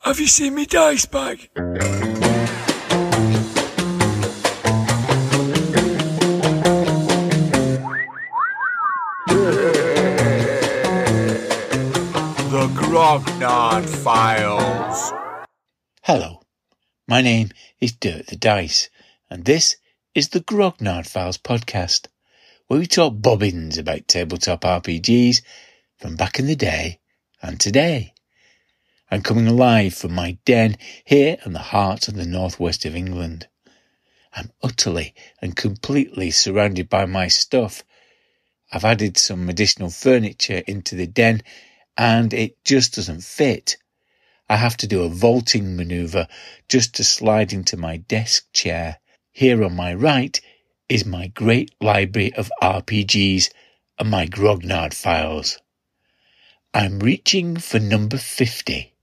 Have you seen me dice bag? The Grognard Files. Hello, my name is Dirt the Dice, and this is the Grognard Files podcast, where we talk bobbins about tabletop RPGs from back in the day and today. I'm coming live from my den here in the heart of the northwest of England. I'm utterly and completely surrounded by my stuff. I've added some additional furniture into the den and it just doesn't fit. I have to do a vaulting manoeuvre just to slide into my desk chair. Here on my right is my great library of RPGs and my Grognard files. I'm reaching for number 50.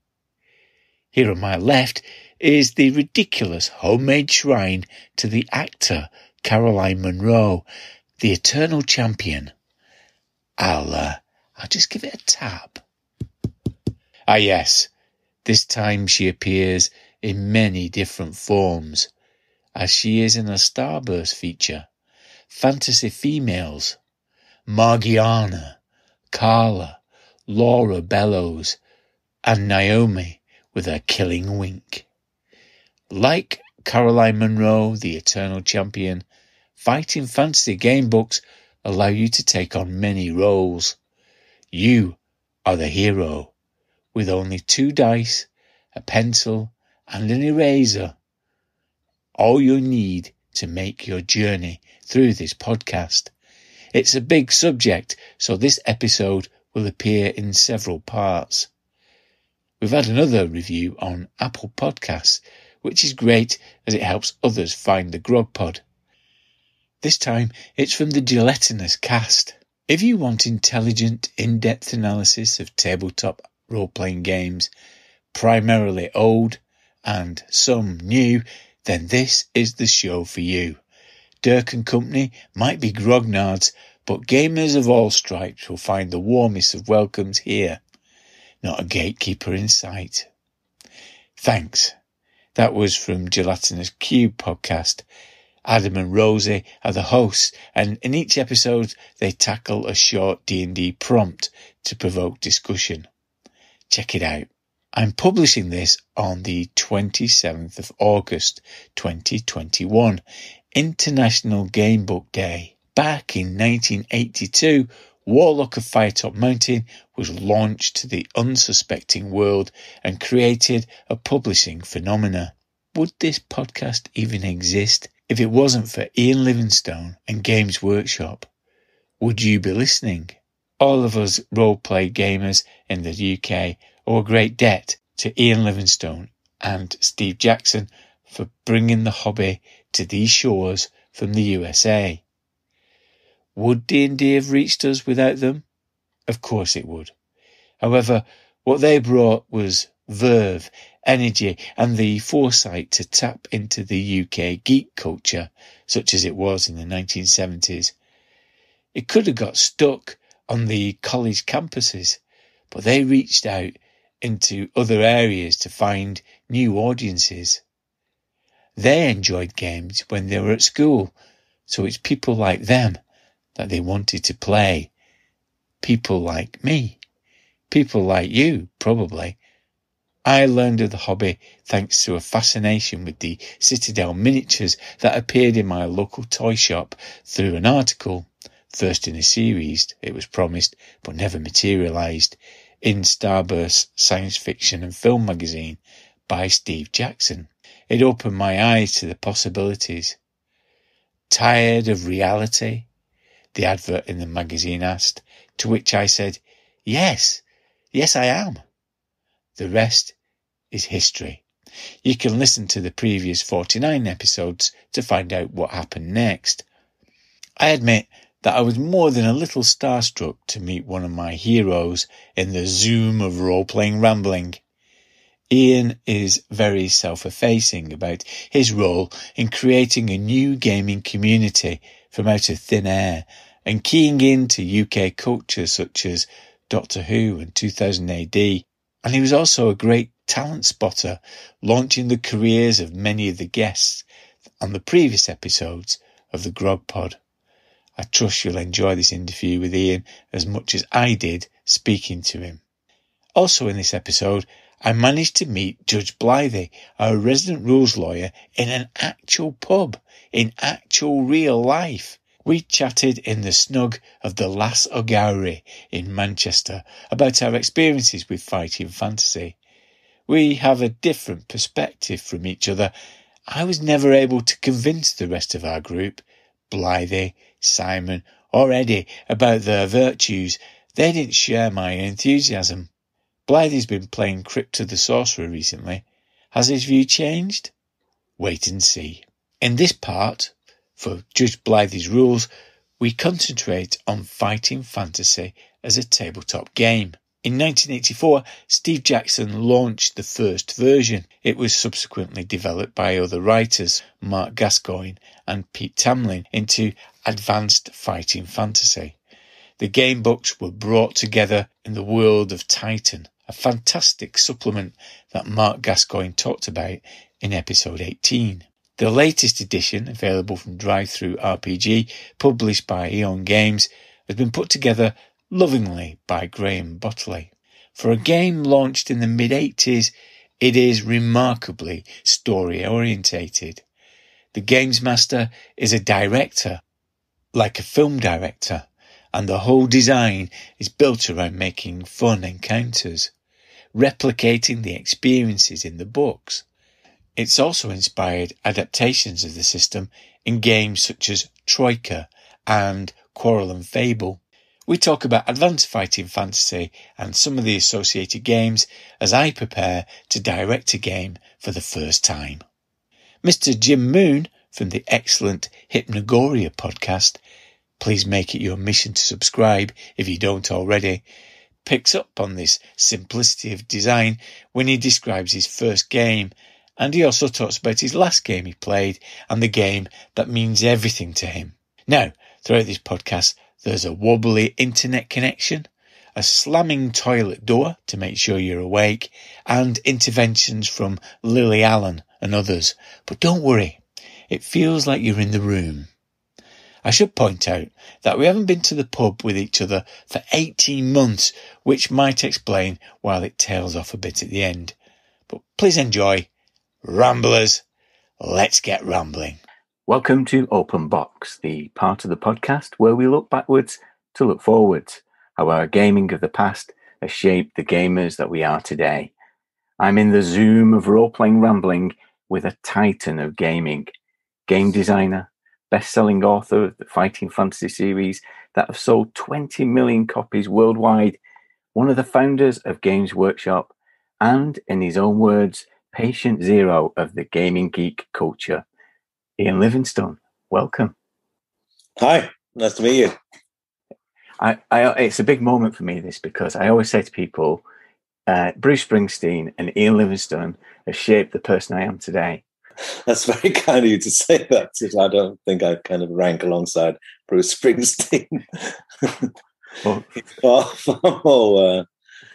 Here on my left is the ridiculous homemade shrine to the actor Caroline Munro, the eternal champion. I'll just give it a tap. Ah yes, this time she appears in many different forms, as she is in a Starburst feature. Fantasy females, Margiana, Carla, Laura Bellows, and Naomi with her killing wink. Like Caroline Munro, the eternal champion, fighting fantasy game books allow you to take on many roles. You are the hero, with only 2 dice, a pencil, and an eraser. All you need to make your journey through this podcast. It's a big subject, so this episode will appear in several parts. We've had another review on Apple Podcasts, which is great as it helps others find the Grog Pod. This time it's from the Gelatinous Cast. If you want intelligent, in-depth analysis of tabletop role-playing games, primarily old and some new, then this is the show for you. Dirk and Company might be grognards, but gamers of all stripes will find the warmest of welcomes here. Not a gatekeeper in sight. Thanks. That was from Gelatinous Cube podcast. Adam and Rosie are the hosts, and in each episode they tackle a short D&D prompt to provoke discussion. Check it out. I'm publishing this on the 27th of August 2021, International Game Book Day. Back in 1982, Warlock of Firetop Mountain was launched to the unsuspecting world and created a publishing phenomena. Would this podcast even exist if it wasn't for Ian Livingstone and Games Workshop? Would you be listening? All of us role-play gamers in the UK owe a great debt to Ian Livingstone and Steve Jackson for bringing the hobby to these shores from the USA. Would D&D have reached us without them? Of course it would. However, what they brought was verve, energy, and the foresight to tap into the UK geek culture, such as it was in the 1970s. It could have got stuck on the college campuses, but they reached out into other areas to find new audiences. They enjoyed games when they were at school, so it's people like them that they wanted to play. People like me. People like you, probably. I learned of the hobby thanks to a fascination with the Citadel miniatures that appeared in my local toy shop through an article, first in a series, it was promised, but never materialised, in Starburst Science Fiction and Film magazine by Steve Jackson. It opened my eyes to the possibilities. Tired of reality? The advert in the magazine asked, to which I said, yes I am. The rest is history. You can listen to the previous 49 episodes to find out what happened next. I admit that I was more than a little starstruck to meet one of my heroes in the Zoom of role-playing rambling. Ian is very self-effacing about his role in creating a new gaming community from out of thin air and keying into UK culture such as Doctor Who and 2000 AD. And he was also a great talent spotter, launching the careers of many of the guests on the previous episodes of the Grog Pod. I trust you'll enjoy this interview with Ian as much as I did speaking to him. Also in this episode, I managed to meet Judge Blythe, our resident rules lawyer, in an actual pub, in actual real life. We chatted in the snug of the Lass O'Gowrie in Manchester about our experiences with fighting fantasy. We have a different perspective from each other. I was never able to convince the rest of our group, Blythe, Simon or Eddie, about their virtues. They didn't share my enthusiasm. Blythe's been playing Crypto the Sorcerer recently. Has his view changed? Wait and see. In this part, for Judge Blythe's rules, we concentrate on fighting fantasy as a tabletop game. In 1984, Steve Jackson launched the first version. It was subsequently developed by other writers, Mark Gascoigne and Pete Tamlin, into Advanced Fighting Fantasy. The game books were brought together in the world of Titan, a fantastic supplement that Mark Gascoigne talked about in episode 18. The latest edition, available from Drive-Thru RPG, published by Eon Games, has been put together lovingly by Graham Botley. For a game launched in the mid-80s, it is remarkably story-orientated. The games master is a director, like a film director, and the whole design is built around making fun encounters, replicating the experiences in the books. It's also inspired adaptations of the system in games such as Troika and Quarrel and Fable. We talk about Advanced Fighting Fantasy and some of the associated games as I prepare to direct a game for the first time. Mr. Jim Moon from the excellent Hypnagoria podcast, please make it your mission to subscribe if you don't already, picks up on this simplicity of design when he describes his first game, and he also talks about his last game he played and the game that means everything to him. Now, throughout this podcast, there's a wobbly internet connection, a slamming toilet door to make sure you're awake, and interventions from Lily Allen and others. But don't worry, it feels like you're in the room. I should point out that we haven't been to the pub with each other for 18 months, which might explain why it tails off a bit at the end. But please enjoy. Ramblers, let's get rambling. Welcome to Open Box, the part of the podcast where we look backwards to look forwards, how our gaming of the past has shaped the gamers that we are today. I'm in the Zoom of role-playing rambling with a titan of gaming, game designer, best-selling author of the Fighting Fantasy series that have sold 20 million copies worldwide, one of the founders of Games Workshop, and, in his own words, patient zero of the gaming geek culture. Ian Livingstone, welcome. Hi, nice to meet you. It's a big moment for me, this, because I always say to people, Bruce Springsteen and Ian Livingstone have shaped the person I am today. That's very kind of you to say that. I don't think I kind of rank alongside Bruce Springsteen. Well, He's far more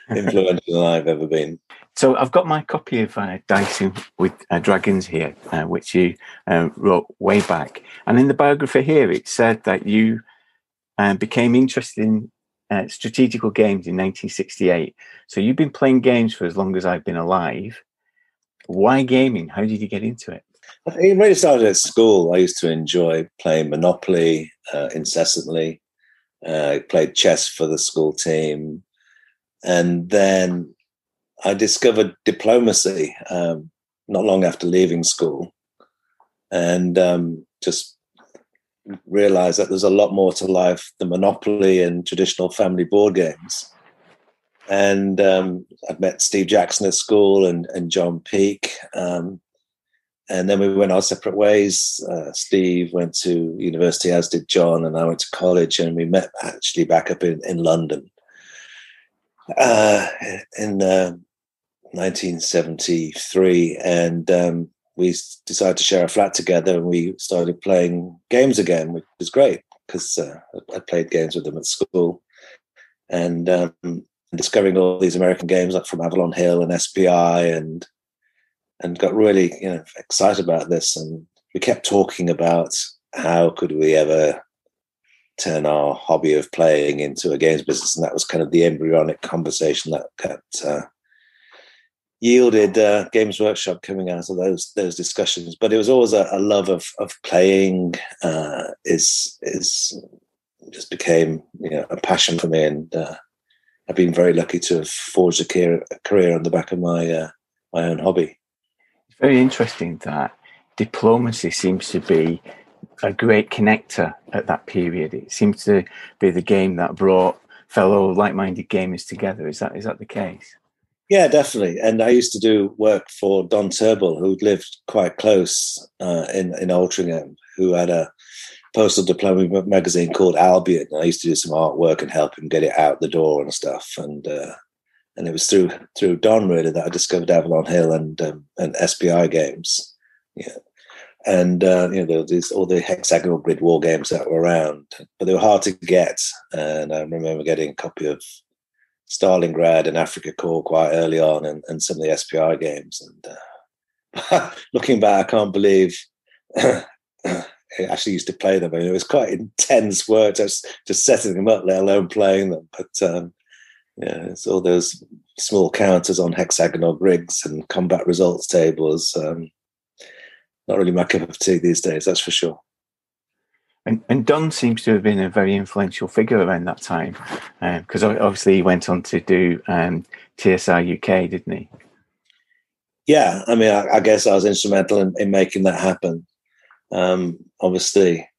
influential than I've ever been. So I've got my copy of Dicing with Dragons here, which you wrote way back. And in the biography here, it said that you became interested in strategical games in 1968. So you've been playing games for as long as I've been alive. Why gaming? How did you get into it? It really started at school. I used to enjoy playing Monopoly incessantly. I played chess for the school team. And then I discovered diplomacy not long after leaving school, and just realized that there's a lot more to life than Monopoly and traditional family board games. And I'd met Steve Jackson at school and John Peake. And then we went our separate ways. Steve went to university, as did John, and I went to college, and we met actually back up in London in 1973. And we decided to share a flat together, and we started playing games again, which was great because I played games with them at school. And discovering all these American games like from Avalon Hill and SPI, and got really excited about this. And we kept talking about how could we ever turn our hobby of playing into a games business, and that was kind of the embryonic conversation that yielded Games Workshop coming out of those discussions. But it was always a love of playing. Is just became a passion for me, and I've been very lucky to have forged a career on the back of my own hobby. It's very interesting that diplomacy seems to be a great connector at that period. It seems to be the game that brought fellow like-minded gamers together. Is that the case? Yeah, definitely. And I used to do work for Don Turnbull, who lived quite close in Altrincham, who had a postal diploma magazine called Albion. And I used to do some artwork and help him get it out the door and stuff. And it was through Don really that I discovered Avalon Hill and SPI games. Yeah. And there was all the hexagonal grid war games that were around, but they were hard to get. And I remember getting a copy of Stalingrad and Africa Corps quite early on, and some of the SPI games. And looking back, I can't believe I actually used to play them. I mean, it was quite intense work, just setting them up, let alone playing them. But it's all those small counters on hexagonal grids and combat results tables. Not really my cup of tea these days, that's for sure. And Don seems to have been a very influential figure around that time, because obviously he went on to do TSR UK, didn't he? Yeah, I mean, I guess I was instrumental in making that happen. Obviously,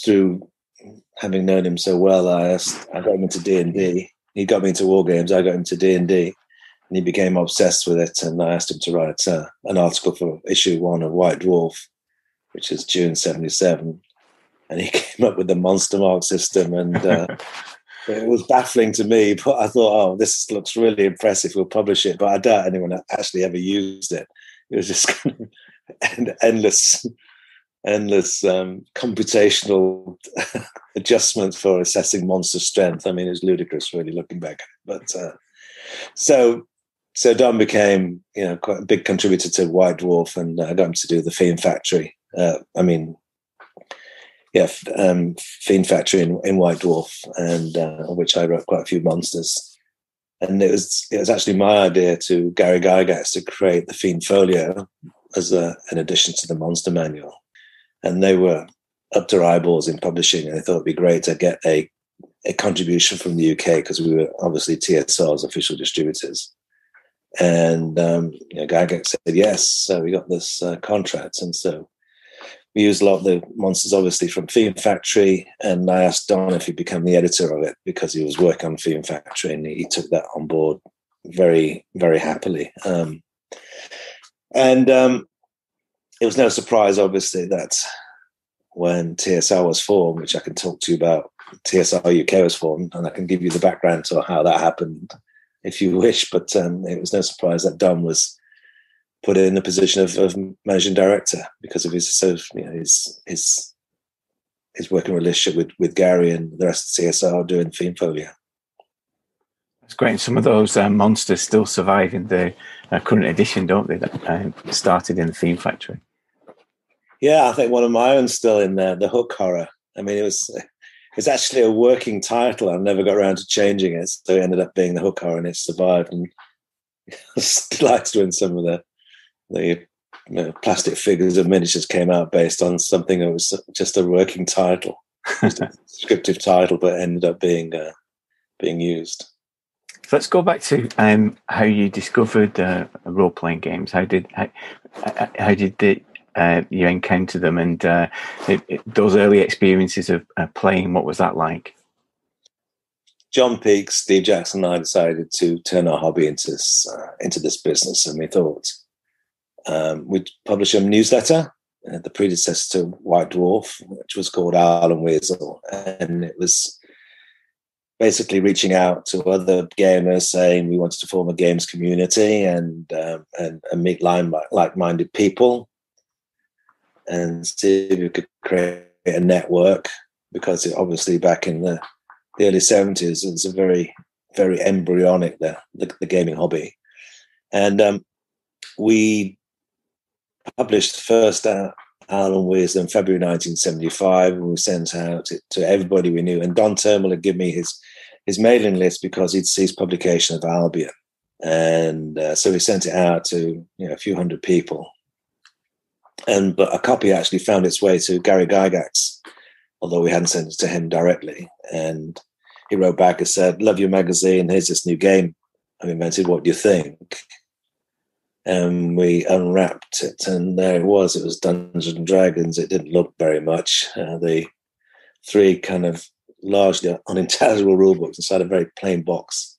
through having known him so well, I got him into D&D. He got me into war games. I got him into D&D. And he became obsessed with it, and I asked him to write an article for issue 1 of White Dwarf, which is June 1977. And he came up with the monster mark system, and it was baffling to me, but I thought, this looks really impressive, we'll publish it. But I doubt anyone actually ever used it. It was just kind of endless computational adjustments for assessing monster strength. I mean, it was ludicrous, really, looking back. But So Don became, quite a big contributor to White Dwarf, and I got him to do the Fiend Factory. Fiend Factory in White Dwarf, and on which I wrote quite a few monsters. And it was actually my idea to Gary Gygax to create the Fiend Folio as an addition to the Monster Manual. And they were up to eyeballs in publishing, and they thought it'd be great to get a contribution from the UK, because we were obviously TSR's official distributors. And Gygax said yes, so we got this contract, and so we used a lot of the monsters, obviously, from Fiend Factory. And I asked Don if he'd become the editor of it, because he was working on Fiend Factory, and he took that on board very, very happily. It was no surprise, obviously, that when TSR was formed, which I can talk to you about, TSR UK was formed, and I can give you the background to how that happened if you wish, but it was no surprise that Don was put in the position of managing director because of his working relationship with Gary and the rest of TSR doing Fiend Folio. That's great. And some of those monsters still survive in the current edition, don't they? That started in the Fiend Factory. Yeah, I think one of my own's still in there, the Hook Horror. I mean, it's actually a working title. I never got around to changing it, so it ended up being the Hook Horror, and it survived. And I was delighted when some of the plastic figures of miniatures came out based on something that was just a working title, just a descriptive title, but ended up being used. So let's go back to how you discovered role-playing games. How did you encounter them, and those early experiences of playing? What was that like? John Peake, Steve Jackson, and I decided to turn our hobby into this business, and we thought we'd publish a newsletter, the predecessor to White Dwarf, which was called Owl and Weasel, and it was basically reaching out to other gamers, saying we wanted to form a games community and meet like-minded people, and see if we could create a network, because obviously back in the the early 70s. It was a very, very embryonic, the gaming hobby. And we published the first Alan Weasel in February 1975, and we sent out it to everybody we knew. And Don Turnbull had given me his mailing list because he'd ceased publication of Albion. And so we sent it out to a few hundred people. But a copy actually found its way to Gary Gygax, although we hadn't sent it to him directly. And he wrote back and said, "Love your magazine. Here's this new game I've invented. What do you think?" And we unwrapped it, and there it was. It was Dungeons and Dragons. It didn't look very much. The 3 kind of largely unintelligible rule books inside a very plain box.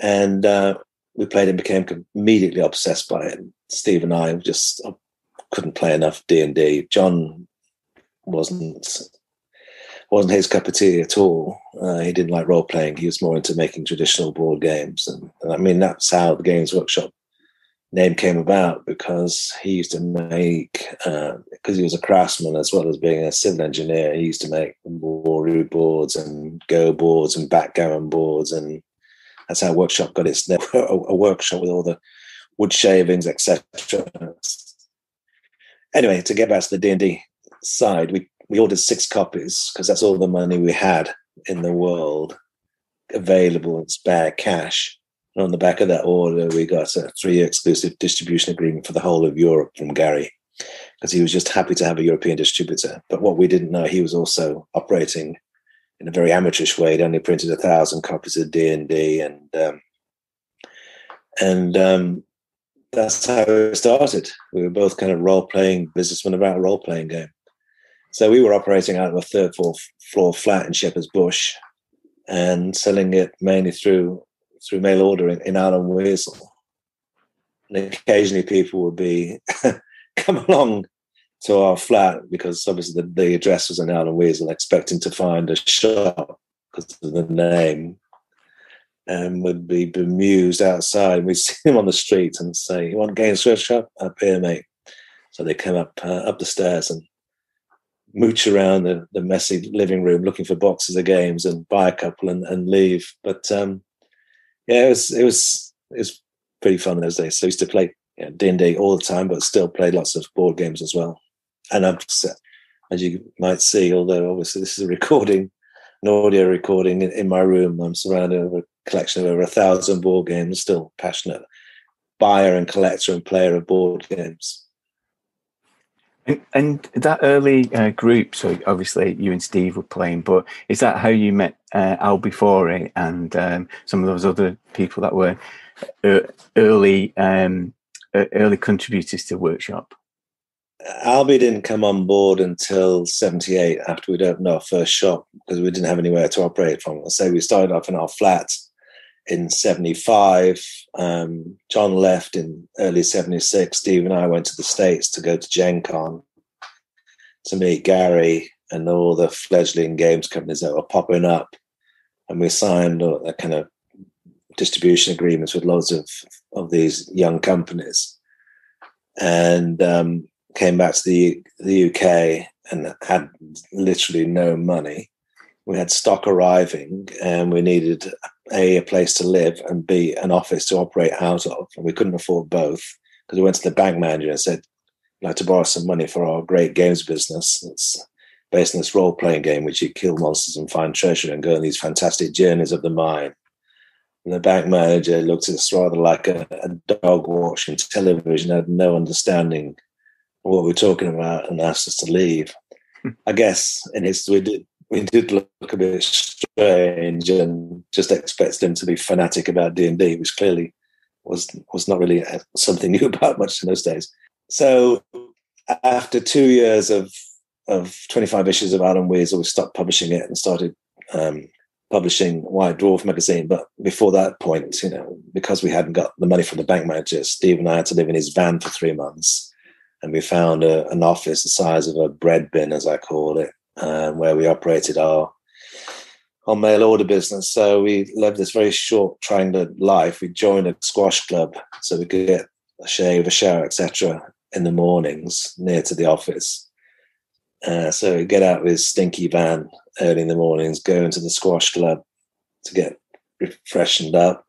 And we played and became immediately obsessed by it. Steve and I just couldn't play enough D&D. John wasn't his cup of tea at all. He didn't like role playing. He was more into making traditional board games, and I mean that's how the Games Workshop name came about, because he used to make, because he was a craftsman as well as being a civil engineer, he used to make Waru boards and Go boards and backgammon boards, and that's how Workshop got its name, a workshop with all the wood shavings, etc. Anyway, to get back to the D&D side, we ordered 6 copies because that's all the money we had in the world available in spare cash. And on the back of that order, we got a 3-year exclusive distribution agreement for the whole of Europe from Gary, because he was just happy to have a European distributor. But what we didn't know, he was also operating in a very amateurish way. He only printed 1,000 copies of D&D, and that's how it started. We were both kind of role-playing businessmen about a role-playing game. So we were operating out of a 3rd, 4th floor flat in Shepherd's Bush and selling it mainly through mail order in Alan Weasel. And occasionally people would be come along to our flat, because obviously the address was in Alan Weasel, expecting to find a shop because of the name, and would be bemused outside. We'd see him on the street and say, "You want Games Workshop? Up here, mate." So they come up the stairs and mooch around the messy living room looking for boxes of games and buy a couple and leave. But yeah, it was pretty fun in those days. So I used to play D&D all the time, but still play lots of board games as well. And as you might see, although obviously this is an audio recording in my room, I'm surrounded by a collection of over 1,000 board games, still passionate buyer and collector and player of board games. And that early group, so obviously you and Steve were playing, but is that how you met Al Before and some of those other people that were early contributors to Workshop? Albie didn't come on board until 78, after we'd opened our first shop, because we didn't have anywhere to operate from. So we started off in our flat in 75. John left in early 76. Steve and I went to the States to go to Gen Con to meet Gary and all the fledgling games companies that were popping up. And we signed a kind of distribution agreements with loads of these young companies. And came back to the UK and had literally no money. We had stock arriving, and we needed a place to live and B, an office to operate out of. And we couldn't afford both, because we went to the bank manager and said, "I'd like to borrow some money for our great games business. It's based on this role-playing game, which you kill monsters and find treasure and go on these fantastic journeys of the mind." And the bank manager looked at us rather like a dog watching television, had no understanding of what we were talking about, and asked us to leave. I guess in history, we did look a bit strange and just expected him to be fanatic about D&D, which clearly was not really something new about much in those days. So after 2 years of 25 issues of Alan Weasel, we stopped publishing it and started publishing White Dwarf magazine. But before that point, because we hadn't got the money from the bank manager, Steve and I had to live in his van for 3 months. And we found an office the size of a bread bin, as I call it, where we operated our mail order business. So we lived this very short, triangular life. We joined a squash club so we could get a shave, a shower, etc. in the mornings near to the office. So we'd get out with his stinky van early in the mornings, going to the squash club to get freshened up,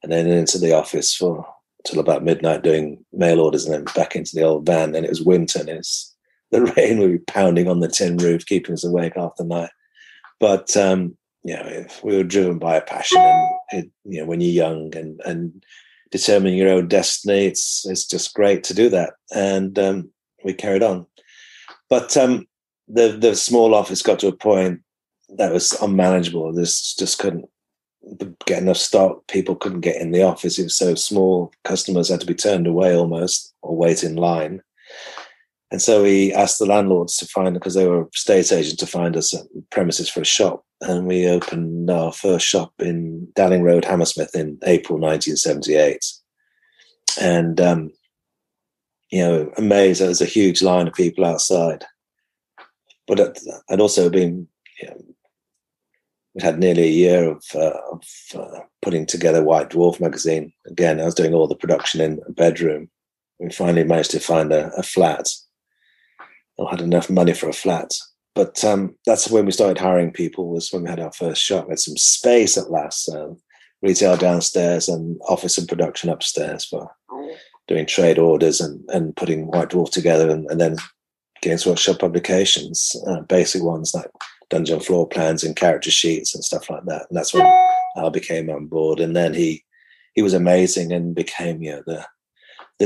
and then into the office till about midnight doing mail orders, and then back into the old van. And it was winter, and the rain would be pounding on the tin roof, keeping us awake half the night. But if we were driven by a passion, and when you're young and determining your own destiny, it's just great to do that. And we carried on. But the small office got to a point that was unmanageable. This just couldn't get enough stock. People couldn't get in the office. It was so small. Customers had to be turned away almost, or wait in line. And so we asked the landlords to find, because they were estate agents, to find us premises for a shop. And we opened our first shop in Dowling Road, Hammersmith, in April 1978. And, amazed, there was a huge line of people outside. But I'd also been, we had nearly a year of putting together White Dwarf magazine. Again, I was doing all the production in a bedroom. We finally managed to find a flat. I had enough money for a flat. But that's when we started hiring people, was when we had our first shop. We had some space at last, retail downstairs and office and production upstairs for doing trade orders and putting White Dwarf together, and then Games Workshop publications, basic ones like dungeon floor plans and character sheets and stuff like that. And that's when Al became on board. And then he was amazing and became the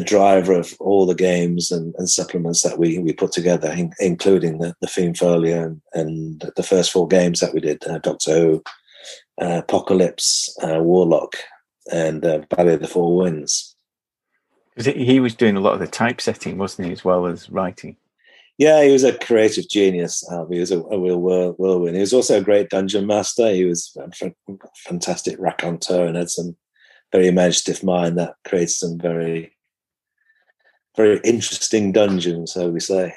driver of all the games and supplements that we put together, including the theme folio and the first 4 games that we did, Doctor Who, Apocalypse, Warlock, and Battle of the Four Winds. He was doing a lot of the typesetting, wasn't he, as well as writing? Yeah, he was a creative genius. He was a real whirlwind. He was also a great dungeon master. He was a fantastic raconteur and had some very imaginative mind that created some very, very interesting dungeons, so we say.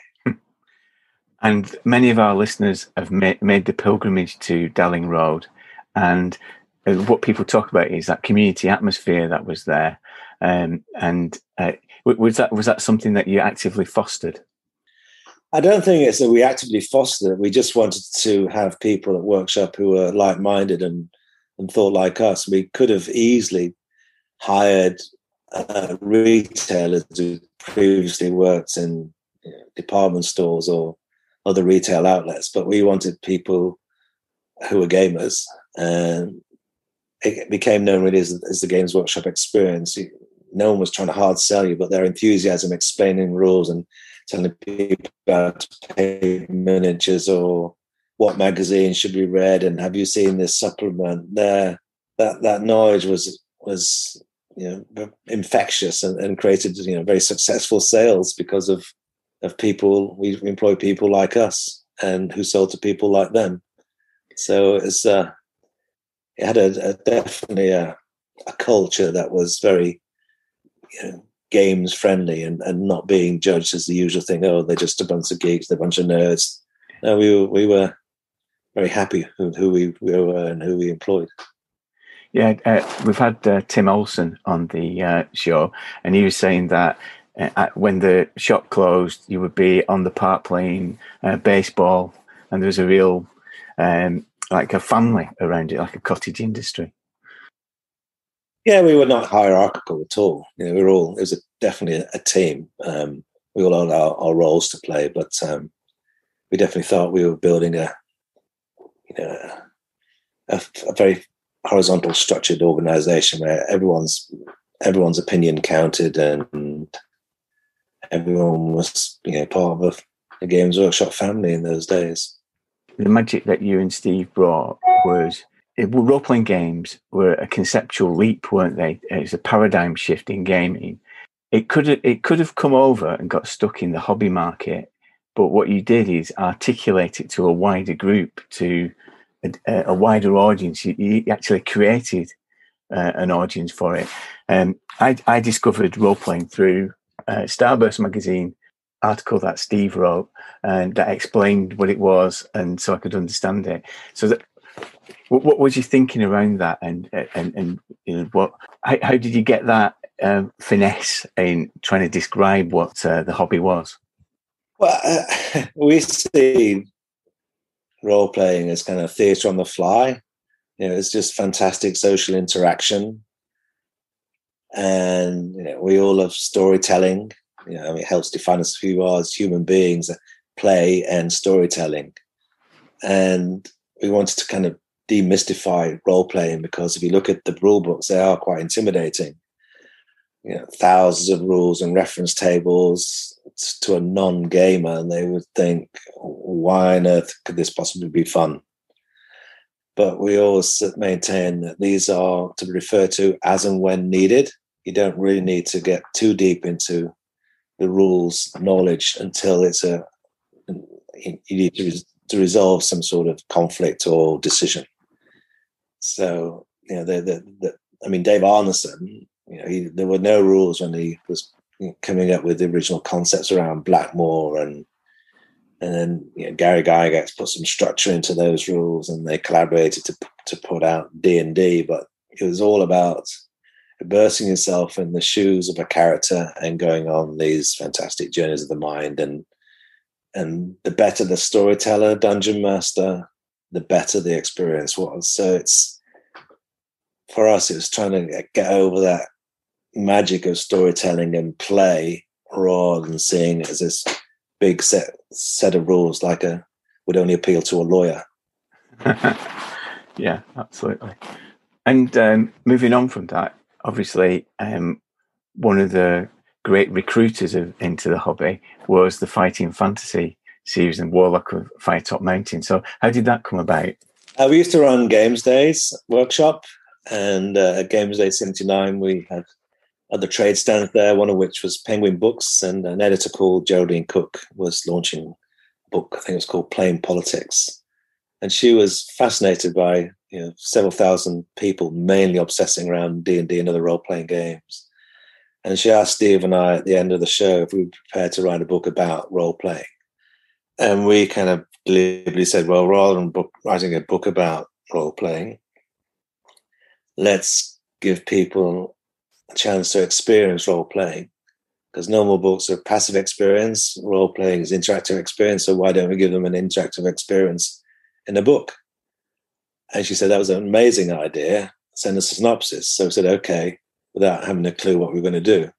And many of our listeners have made the pilgrimage to Dowling Road, and what people talk about is that community atmosphere that was there. Was that something that you actively fostered? I don't think it's that we actively fostered it. We just wanted to have people at Workshop who were like-minded and thought like us. We could have easily hired retailers who previously worked in department stores or other retail outlets, but we wanted people who were gamers, and it became known really as the Games Workshop experience. No one was trying to hard sell you, but their enthusiasm explaining rules and telling people about paper miniatures or what magazine should be read and have you seen this supplement there. That knowledge was infectious and created very successful sales because of people. We employ people like us and who sold to people like them. So it had definitely a culture that was very games friendly and not being judged as the usual thing. Oh, they're just a bunch of geeks, they're a bunch of nerds. No, we were very happy who we were and who we employed. Yeah, we've had Tim Olsen on the show, and he was saying that when the shop closed, you would be on the park playing baseball, and there was a real like a family around it, like a cottage industry. Yeah, we were not hierarchical at all. It was definitely a team. We all had our roles to play, but we definitely thought we were building a very horizontal, structured organization where everyone's opinion counted and everyone was part of a Games Workshop family in those days. The magic that you and Steve brought was role-playing games were a conceptual leap, weren't they? It's a paradigm shift in gaming. It could have come over and got stuck in the hobby market, but what you did is articulate it to a wider group, to a wider audience. You actually created an audience for it. I discovered role-playing through Starburst magazine article that Steve wrote, and that explained what it was, and so I could understand it. So what was you thinking around that, and how did you get that finesse in trying to describe what the hobby was? Well, we see role playing as kind of theatre on the fly. It's just fantastic social interaction, and we all love storytelling. It helps define us who we are as human beings, play and storytelling. And we wanted to kind of demystify role playing, because if you look at the rule books, they are quite intimidating. Thousands of rules and reference tables to a non-gamer, and they would think, why on earth could this possibly be fun? But we always maintain that these are to be referred to as and when needed. You don't really need to get too deep into the rules knowledge until you need to resolve some sort of conflict or decision. So, Dave Arneson, there were no rules when he was coming up with the original concepts around Blackmore, and then Gary Gygax put some structure into those rules, and they collaborated to put out D&D. But it was all about immersing yourself in the shoes of a character and going on these fantastic journeys of the mind. And the better the storyteller, dungeon master, the better the experience was. So for us, it was trying to get over that magic of storytelling and play, rather than seeing it as this big set of rules would only appeal to a lawyer. Yeah, absolutely. And moving on from that, obviously, one of the great recruiters into the hobby was the Fighting Fantasy series and Warlock of Firetop Mountain. So how did that come about? We used to run Games Days workshop, and at Games Day 79, we had other trade stands there, one of which was Penguin Books, and an editor called Geraldine Cook was launching a book, I think it was called Plain Politics. And she was fascinated by several thousand people mainly obsessing around D&D and other role-playing games. And she asked Steve and I at the end of the show if we were prepared to write a book about role-playing. And we kind of deliberately said, well, rather than writing a book about role-playing, let's give people a chance to experience role-playing, because normal books are passive experience, role-playing is interactive experience, so why don't we give them an interactive experience in a book? And she said that was an amazing idea, send us a synopsis. So we said, okay, without having a clue what we were going to do.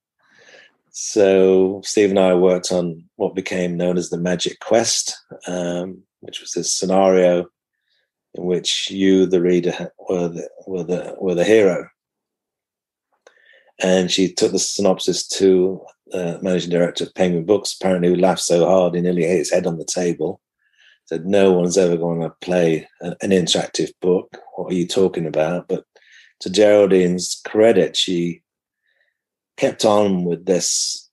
So Steve and I worked on what became known as the Magic Quest, which was this scenario in which you, the reader, were the hero. And she took the synopsis to the managing director of Penguin Books, apparently, who laughed so hard he nearly hit his head on the table. Said, no one's ever going to play an interactive book. What are you talking about? But to Geraldine's credit, she kept on with this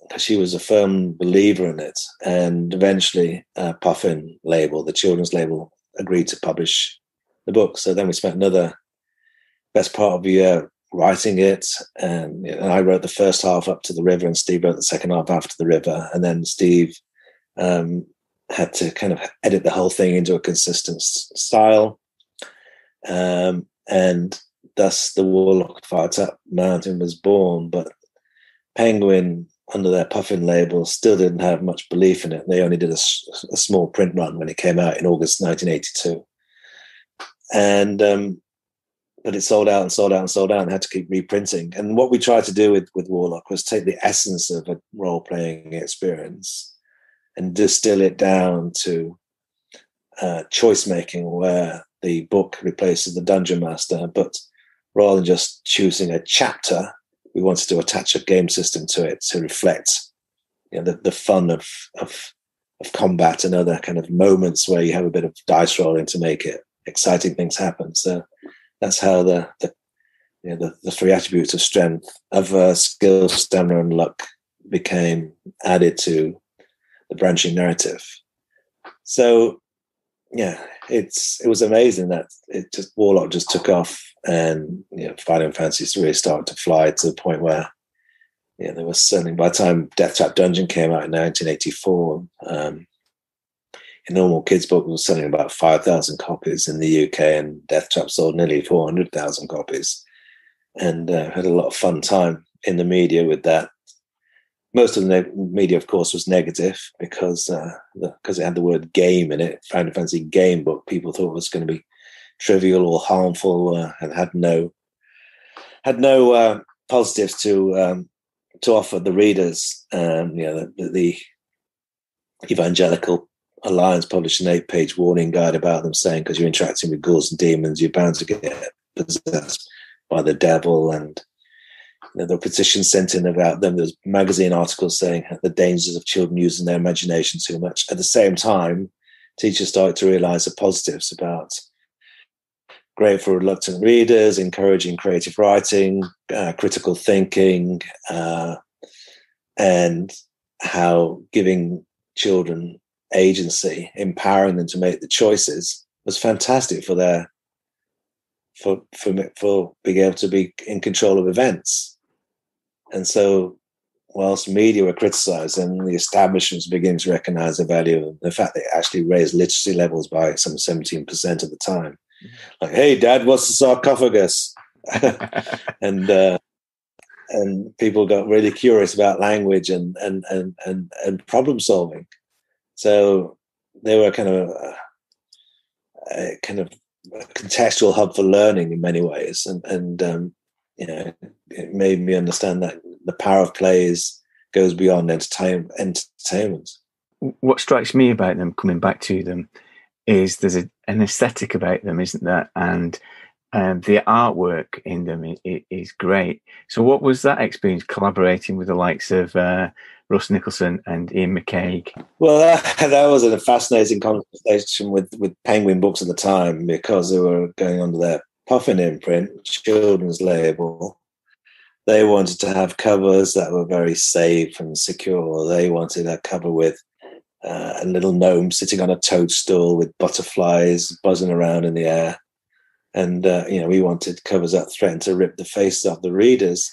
because she was a firm believer in it. And eventually, Puffin label, the children's label, agreed to publish the book. So then we spent another best part of a year writing it, and I wrote the first half up to the river, and Steve wrote the second half after the river. And then Steve had to kind of edit the whole thing into a consistent style, and thus the Warlock of Firetop Mountain was born. But Penguin, under their Puffin label, still didn't have much belief in it. They only did a small print run when it came out in August 1982, and but it sold out and sold out and sold out, and had to keep reprinting. And what we tried to do with Warlock was take the essence of a role-playing experience and distill it down to choice making, where the book replaces the dungeon master. But rather than just choosing a chapter, we wanted to attach a game system to it to reflect the fun of combat and other kind of moments where you have a bit of dice rolling to make it exciting things happen. So that's how the three attributes of strength, of skill, stamina, and luck became added to the branching narrative. So, yeah, it was amazing that Warlock just took off, and Fighting Fantasy really started to fly to the point where there was certainly, by the time Death Trap Dungeon came out in 1984. A normal kids book was selling about 5,000 copies in the UK, and Death Trap sold nearly 400,000 copies, and had a lot of fun time in the media with that. most of the media, of course, was negative because it had the word game in it. Final Fantasy game book. People thought it was going to be trivial or harmful, and had no positives to offer the readers. The Evangelical Alliance published an 8-page warning guide about them, saying because you're interacting with ghouls and demons, you're bound to get possessed by the devil, and there were petitions sent in about them. There's magazine articles saying the dangers of children using their imagination too much. At the same time, teachers started to realize the positives about great for reluctant readers, encouraging creative writing, critical thinking, and how giving children agency, empowering them to make the choices, was fantastic for being able to be in control of events. And so, whilst media were criticised, and the establishment was beginning to recognise the value of the fact they actually raised literacy levels by some 17% at the time. Like, hey, Dad, what's the sarcophagus? and people got really curious about language and problem solving. So they were kind of a contextual hub for learning in many ways, and it made me understand that the power of play goes beyond entertainment. What strikes me about them, coming back to them, is there's an aesthetic about them, isn't there? And the artwork in them is great. So what was that experience collaborating with the likes of Russ Nicholson and Ian McCaig? Well, that was a fascinating conversation with Penguin Books at the time, because they were going under their Puffin imprint, children's label. They wanted to have covers that were very safe and secure. They wanted a cover with a little gnome sitting on a toadstool with butterflies buzzing around in the air. And, we wanted covers that threatened to rip the face off the readers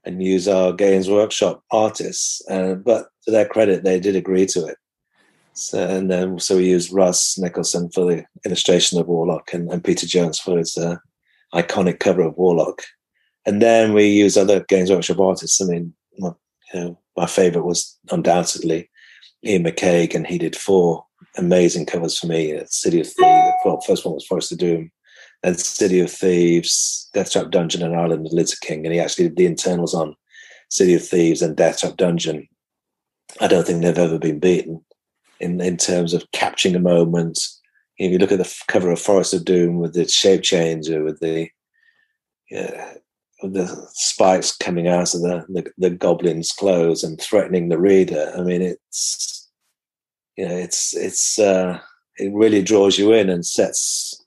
and use our Games Workshop artists. But to their credit, they did agree to it. So we used Russ Nicholson for the illustration of Warlock and Peter Jones for his iconic cover of Warlock. And then we used other Games Workshop artists. I mean, my favorite was undoubtedly Ian McCaig, and he did 4 amazing covers for me. City of Thieves. Well, first one was Forest of Doom, and City of Thieves, Death Trap Dungeon, and Island of the Lizard King. And he actually did the internals on City of Thieves and Death Trap Dungeon. I don't think they've ever been beaten in terms of capturing a moment. If you look at the cover of Forest of Doom with the shape changer, with the spikes coming out of the goblin's clothes and threatening the reader. I mean, it really draws you in and sets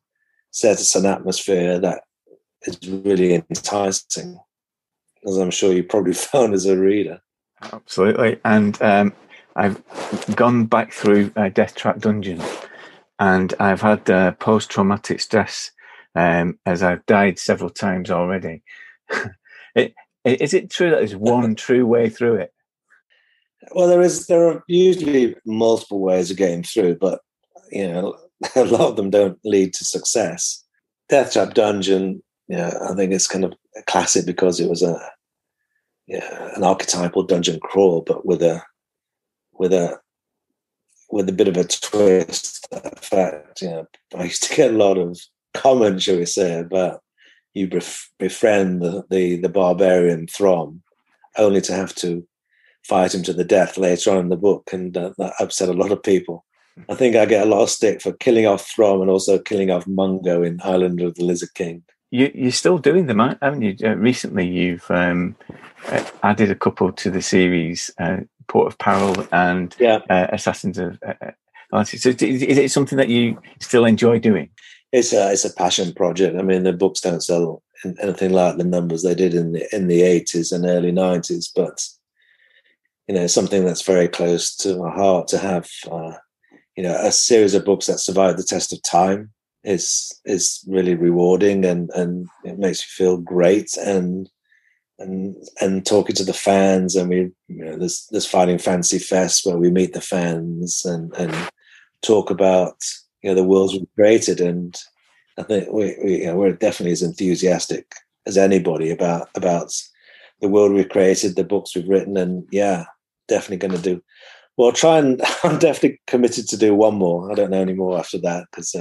an atmosphere that is really enticing, as I'm sure you probably found as a reader. Absolutely. And I've gone back through Death Trap Dungeon, and I've had post-traumatic stress as I've died several times already. Is it true that there's one true way through it? Well, there are usually multiple ways of getting through, but a lot of them don't lead to success. Death Trap Dungeon, I think it's kind of a classic because it was an archetypal dungeon crawl, but with a bit of a twist. In fact, I used to get a lot of comments, shall we say, about you befriend the barbarian Throm, only to have to fight him to the death later on in the book, and that upset a lot of people. I think I get a lot of stick for killing off Throm and also killing off Mungo in Island of the Lizard King. You're still doing them, haven't you? Recently, you've added a couple to the series, Port of Peril and Assassins of Atlantis. So is it something that you still enjoy doing? It's a passion project. I mean, the books don't sell anything like the numbers they did in the 80s and early 90s, but something that's very close to my heart to have. A series of books that survive the test of time is really rewarding, and it makes you feel great. And talking to the fans, and we there's Fighting Fantasy Fest where we meet the fans and talk about the worlds we've created, and I think we're definitely as enthusiastic as anybody about the world we've created, the books we've written, and definitely going to do. Well, try and I'm definitely committed to do one more. I don't know any more after that because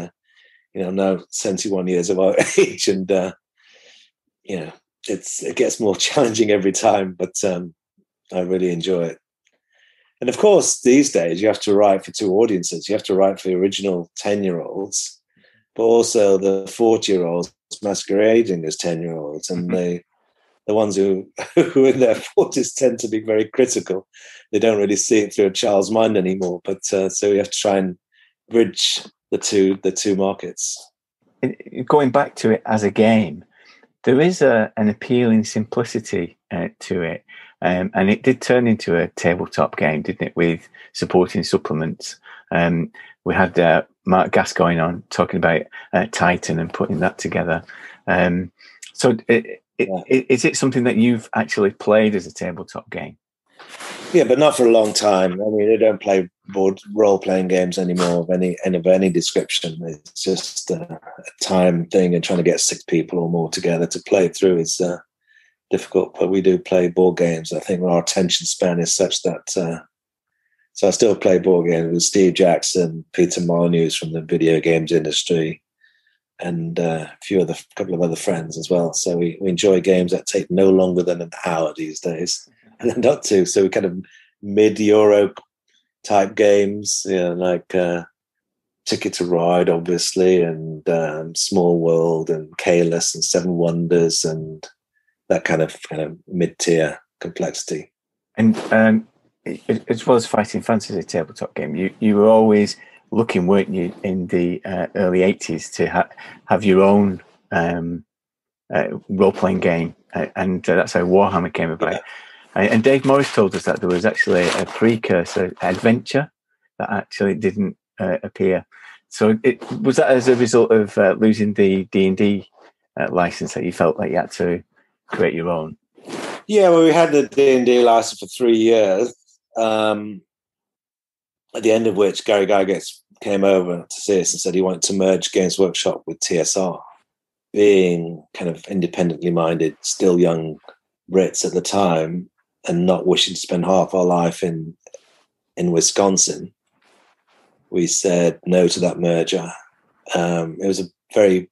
now 71 years of our age, and it gets more challenging every time. But I really enjoy it. And of course, these days you have to write for two audiences. You have to write for the original 10-year-olds, but also the 40-year-olds masquerading as 10-year-olds, and the ones who in their 40s tend to be very critical. They don't really see it through a child's mind anymore. But so we have to try and bridge the two markets. Going back to it as a game, there is an appealing simplicity to it. And it did turn into a tabletop game, didn't it, with supporting supplements. We had Mark Gascoigne on talking about Titan and putting that together. So is it something that you've actually played as a tabletop game? Yeah, but not for a long time. I mean, they don't play role-playing games anymore of any description. It's just a time thing, and trying to get 6 people or more together to play through is difficult. But we do play board games. I think our attention span is such that. So I still play board games with Steve Jackson, Peter Molyneux from the video games industry, and a couple of other friends as well. So we enjoy games that take no longer than an hour these days, and not two. So we kind of mid-Euro type games, like Ticket to Ride, obviously, and Small World, and Kalis, and Seven Wonders, and that kind of mid-tier complexity. And as well as Fighting Fantasy tabletop game, you were always looking, weren't you, in the early 80s to have your own role-playing game, and that's how Warhammer came about. Yeah. And Dave Morris told us that there was actually a precursor adventure that actually didn't appear. So was that as a result of losing the D&D license that you felt like you had to create your own? Yeah, well, we had the D&D license for 3 years, at the end of which Gary Gygax came over to see us and said he wanted to merge Games Workshop with TSR. Being kind of independently minded, still young Brits at the time, and not wishing to spend half our life in Wisconsin, we said no to that merger. It was a very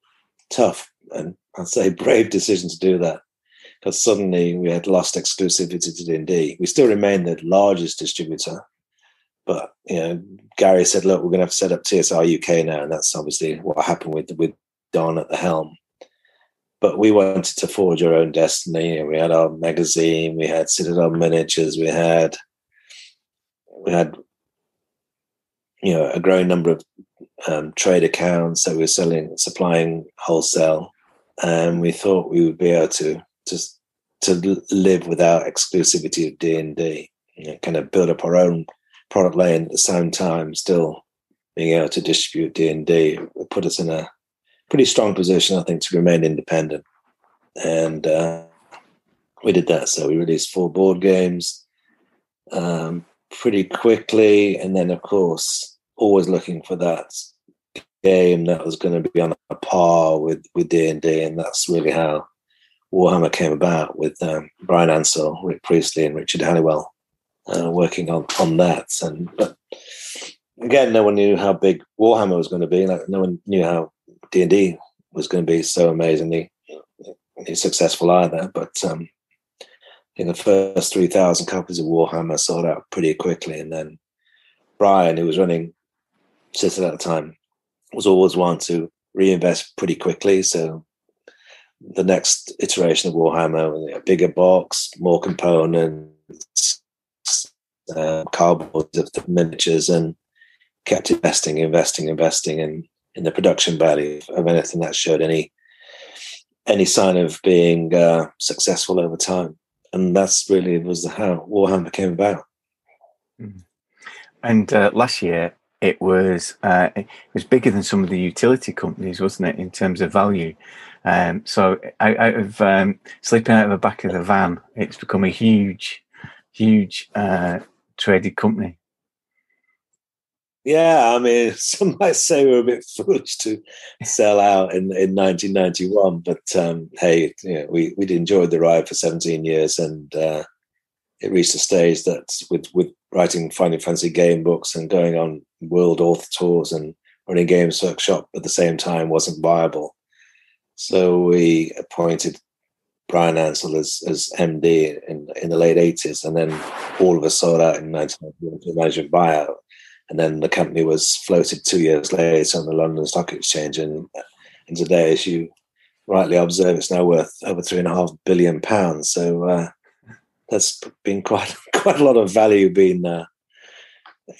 tough and I'd say brave decision to do that, because suddenly we had lost exclusivity to D&D. We still remain the largest distributor, but Gary said, "Look, we're going to have to set up TSR UK now," and that's obviously what happened with Don at the helm. But we wanted to forge our own destiny. We had our magazine, we had Citadel Miniatures, we had a growing number of trade accounts that we were supplying wholesale, and we thought we would be able to live without exclusivity of D&D, kind of build up our own product line at the same time, still being able to distribute D&D. It put us in a pretty strong position, I think, to remain independent. And we did that. So we released 4 board games pretty quickly. And then, of course, always looking for that game that was going to be on a par with D&D. And that's really how Warhammer came about, with Brian Ansell, Rick Priestley, and Richard Halliwell working on that. But again, no one knew how big Warhammer was going to be. Like, no one knew how D&D was going to be so amazingly successful either. But in the first 3,000 copies of Warhammer sold out pretty quickly. And then Brian, who was running Citadel at the time, was always one to reinvest pretty quickly. So the next iteration of Warhammer, a bigger box, more components, cardboard of the miniatures, and kept investing in the production value of anything that showed any sign of being successful over time. And that's really was how Warhammer came about. And last year it was bigger than some of the utility companies, wasn't it, in terms of value? So out of sleeping out of the back of the van, it's become a huge traded company. Yeah, I mean, some might say we're a bit foolish to sell out in 1991, but hey, we'd enjoyed the ride for 17 years, and it reached a stage that with writing Final Fantasy game books and going on world author tours and running Games Workshop at the same time wasn't viable. So we appointed Brian Ansell as MD in the late 80s, and then all of us sold out in 1991 to a management buyout. And then the company was floated 2 years later on the London Stock Exchange. And today, as you rightly observe, it's now worth over £3.5 billion. So that's been quite a lot of value being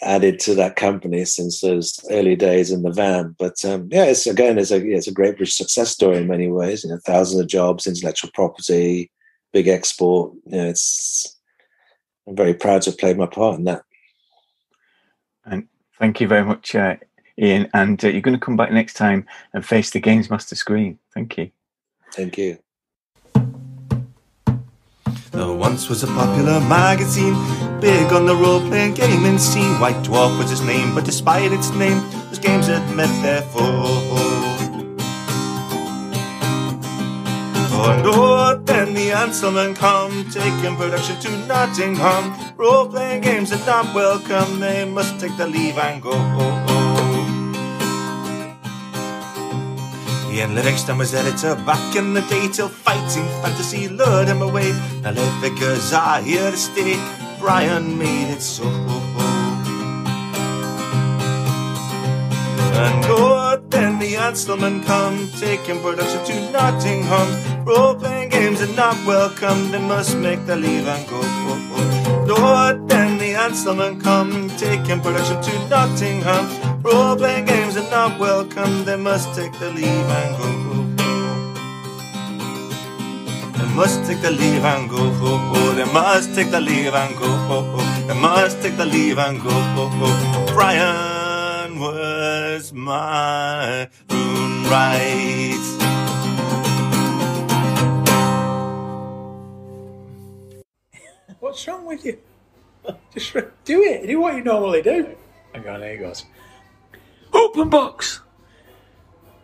added to that company since those early days in the van. But it's a great British success story in many ways. Thousands of jobs, intellectual property, big export. I'm very proud to have played my part in that. And thank you very much, Ian. And you're going to come back next time and face the Games Master screen. Thank you. Thank you. There once was a popular magazine, big on the role-playing gaming scene. White Dwarf was its name, but despite its name, those games had met their foe. And then the Anselmen come, taking production to Nottingham. Role-playing games are not welcome, they must take the leave and go. Ian Livingstone was editor back in the day, till fighting fantasy lured him away. Now live figures are here to stay, Brian made it so. And then the Anselmen come, taking production to Nottingham. Role-playing games are not welcome, they must make the leave and go. Then the Anselmen come, taking production to Nottingham. Role-playing games are not welcome, they must take the leave and go. They must take the leave and go. They must take the leave and go. They must take the leave and go. Brian was my moonrise. What's wrong with you? Just do it. Do what you normally do. Hang on, here he goes. Open box.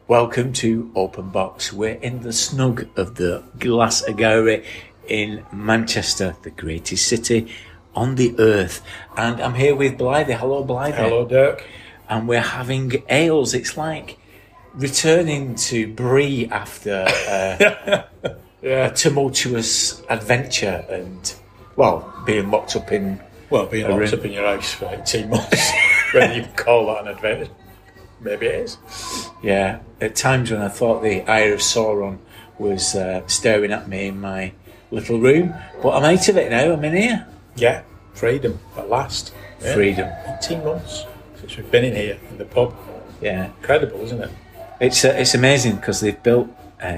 Welcome to Open Box. We're in the snug of the Glass Gallery in Manchester, the greatest city on the earth. And I'm here with Blythe. Hello, Blythe. Hello, Dirk. And we're having ales. It's like returning to Brie after a tumultuous adventure and, being locked up in... being locked up in your house for 18 months. Whether you call that an adventure. Maybe it is. Yeah, at times when I thought the Eye of Sauron was staring at me in my little room, but I'm out of it now. I'm in here. Yeah, freedom at last. Yeah. Freedom. 18 months since we've been in here in the pub. Yeah, incredible, isn't it? It's amazing because they've built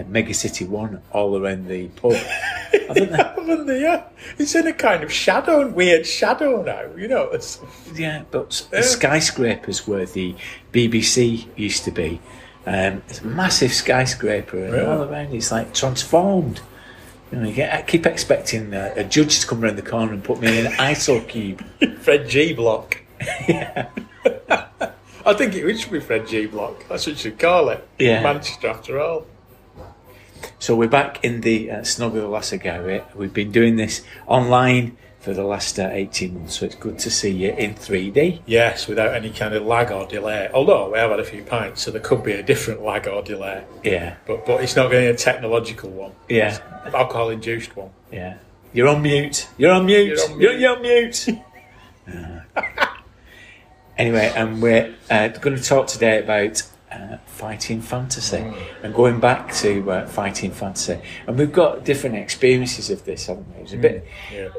Mega City 1 all around the pub. Haven't they? Yeah. It's in a kind of weird shadow now, Yeah, but the skyscrapers where the BBC used to be, it's a massive skyscraper and all around it's like transformed. I keep expecting a judge to come around the corner and put me in an ISO cube. Fred G block. Yeah. I think it should be Fred G block. That's what you should call it. Yeah. Manchester after all. So we're back in the snug of the Glass Gallery. We've been doing this online for the last 18 months, so it's good to see you in 3D. Yes, without any kind of lag or delay. Although we have had a few pints, so there could be a different lag or delay. Yeah. But it's not going to be a technological one. Yeah. It's an alcohol-induced one. Yeah. You're on mute. You're on mute. You're on mute. Anyway, and we're going to talk today about fighting fantasy and going back to fighting fantasy. And we've got different experiences of this, haven't we? It was a bit... Yeah.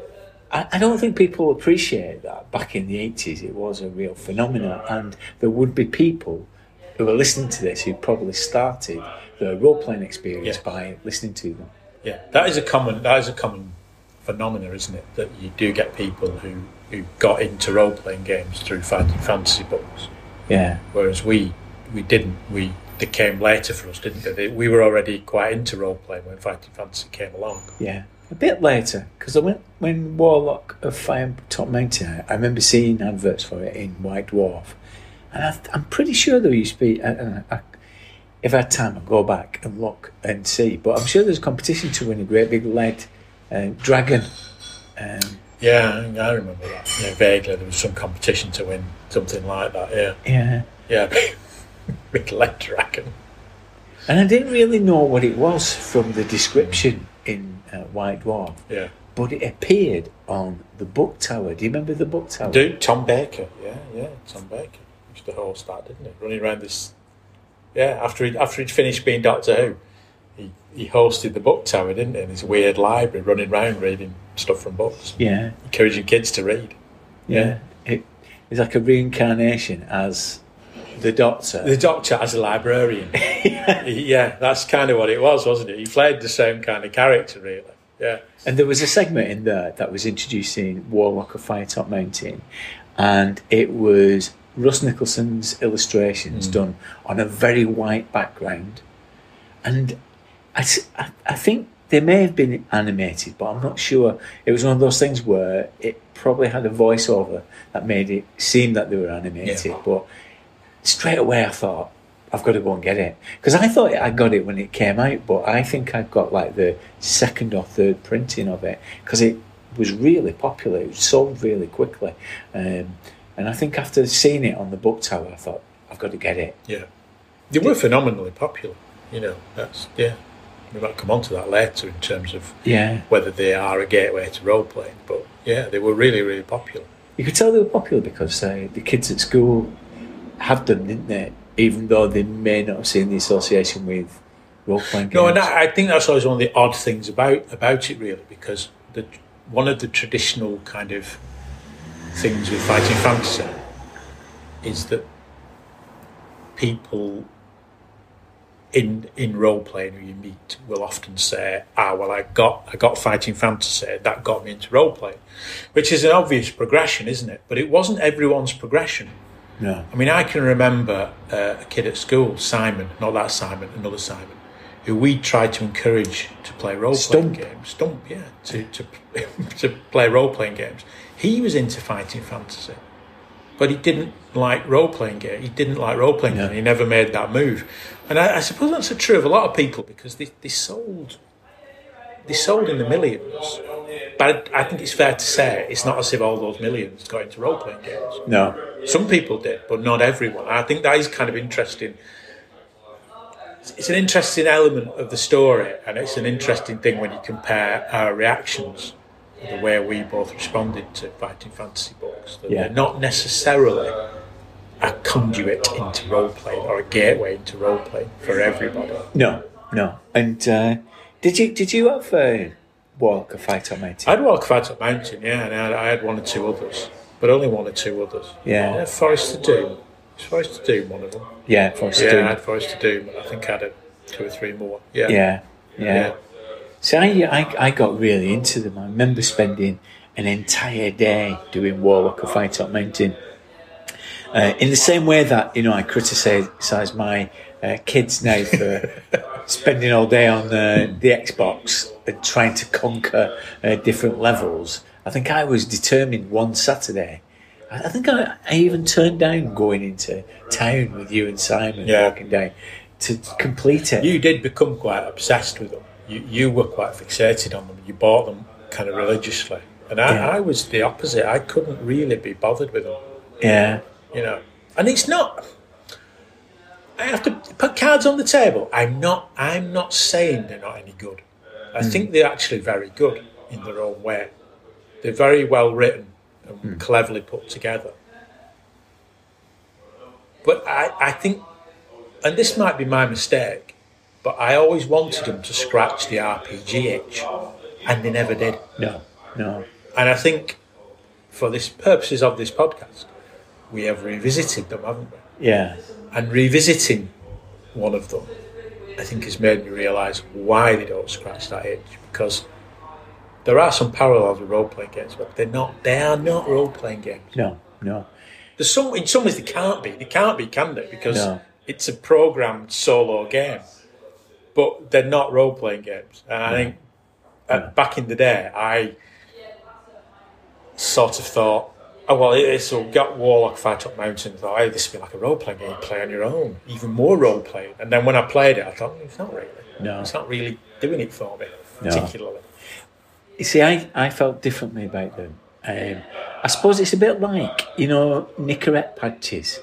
I don't think people appreciate that. Back in the 80s, it was a real phenomenon, and there would be people who are listening to this who probably started their role-playing experience by listening to them. Yeah, that is a common phenomenon, isn't it? That you do get people who got into role-playing games through fighting fantasy books. Yeah. Whereas we didn't. They came later for us, didn't they? We were already quite into role-playing when fighting fantasy came along. Yeah. A bit later, because when Warlock of Fire Top Mountain, I remember seeing adverts for it in White Dwarf, and I'm pretty sure there used to be. If I had time, I'd go back and look and see. But I'm sure there's competition to win a great big lead dragon. Yeah, I remember that. Yeah, vaguely, there was some competition to win something like that. Yeah, Yeah. big lead dragon. And I didn't really know what it was from the description in White Dwarf. Yeah, But it appeared on the book tower. Do you remember the book tower? dude, Tom Baker. Yeah, Tom Baker used to host that, didn't he? Running around this. Yeah, after he'd finished being Doctor Who, he hosted the book tower, didn't he? In his weird library, running around reading stuff from books. Yeah. Encouraging kids to read. Yeah. It's like a reincarnation as the Doctor. The Doctor as a librarian. Yeah, that's kind of what it was, wasn't it? He played the same kind of character, really. Yeah. And there was a segment in there that was introducing Warlock of Firetop Mountain, and it was Russ Nicholson's illustrations done on a very white background. And I think they may have been animated, but I'm not sure. It was one of those things where it probably had a voiceover that made it seem that they were animated. Yeah. But straight away I thought, I've got to go and get it. Because I thought I got it when it came out, but I think I got like the second or third printing of it, because it was really popular. It was sold really quickly. And I think after seeing it on the book tower, I thought, I've got to get it. Yeah. They were phenomenally popular, that's, we might come on to that later in terms of whether they are a gateway to role-playing, but yeah, they were really, really popular. You could tell they were popular because the kids at school had them, didn't they? Even though they may not have seen the association with role-playing games. No, and I think that's always one of the odd things about it, really, because one of the traditional kind of things with fighting fantasy is that people in role playing who you meet will often say, well, I got fighting fantasy, that got me into role playing, which is an obvious progression, isn't it? But it wasn't everyone's progression. No. I mean, I can remember a kid at school, Simon, not that Simon, another Simon, who we tried to encourage to play role-playing games. Stump, yeah, to play role-playing games. He was into fighting fantasy, but he didn't like role-playing games. He didn't like role-playing games. He never made that move. And I suppose that's true of a lot of people, because they sold in the millions. But I think it's fair to say it's not as if all those millions got into role-playing games. No. Some people did, but not everyone. I think that is kind of interesting. It's an interesting element of the story, and it's an interesting thing when you compare our reactions, the way we both responded to fighting fantasy books. That they're not necessarily a conduit into role-playing or a gateway into role-playing for everybody. No. And did you have Walk of Firetop Mountain? I had Walk of Firetop Mountain, yeah, and I had one or two others, but only one or two others. Yeah. Forest of Doom. Was Forest of Doom one of them? Yeah, Forest of Doom. Yeah, I had Forest of Doom. I think I had 2 or 3 more. Yeah. So I got really into them. I remember spending an entire day doing Warlock of Firetop Mountain. In the same way that, I criticise my kids now for spending all day on the Xbox and trying to conquer different levels. I think I was determined one Saturday. I think I even turned down going into town with you and Simon walking down to complete it. You did become quite obsessed with them. You were quite fixated on them. You bought them kind of religiously. And I was the opposite. I couldn't really be bothered with them. Yeah. And it's not... I have to put cards on the table. I'm not saying they're not any good. I think they're actually very good in their own way. They're very well written and cleverly put together. But I think, and this might be my mistake, but I always wanted them to scratch the RPG itch, and they never did. No. And I think for this purposes of this podcast, we have revisited them, haven't we? Yeah. And revisiting one of them, I think, has made me realise why they don't scratch that itch, because there are some parallels with role-playing games, but they are not role-playing games. No. There's in some ways they can't be, can they? Because it's a programmed solo game, but they're not role-playing games. And I think back in the day, I sort of thought, so got Warlock Firetop Mountain, thought, hey, this would be like a role-playing game, you play on your own, even more role-playing. And then when I played it, I thought, it's not really. No. It's not really doing it for me, particularly. You see, I felt differently about them. I suppose it's a bit like, Nicorette patches.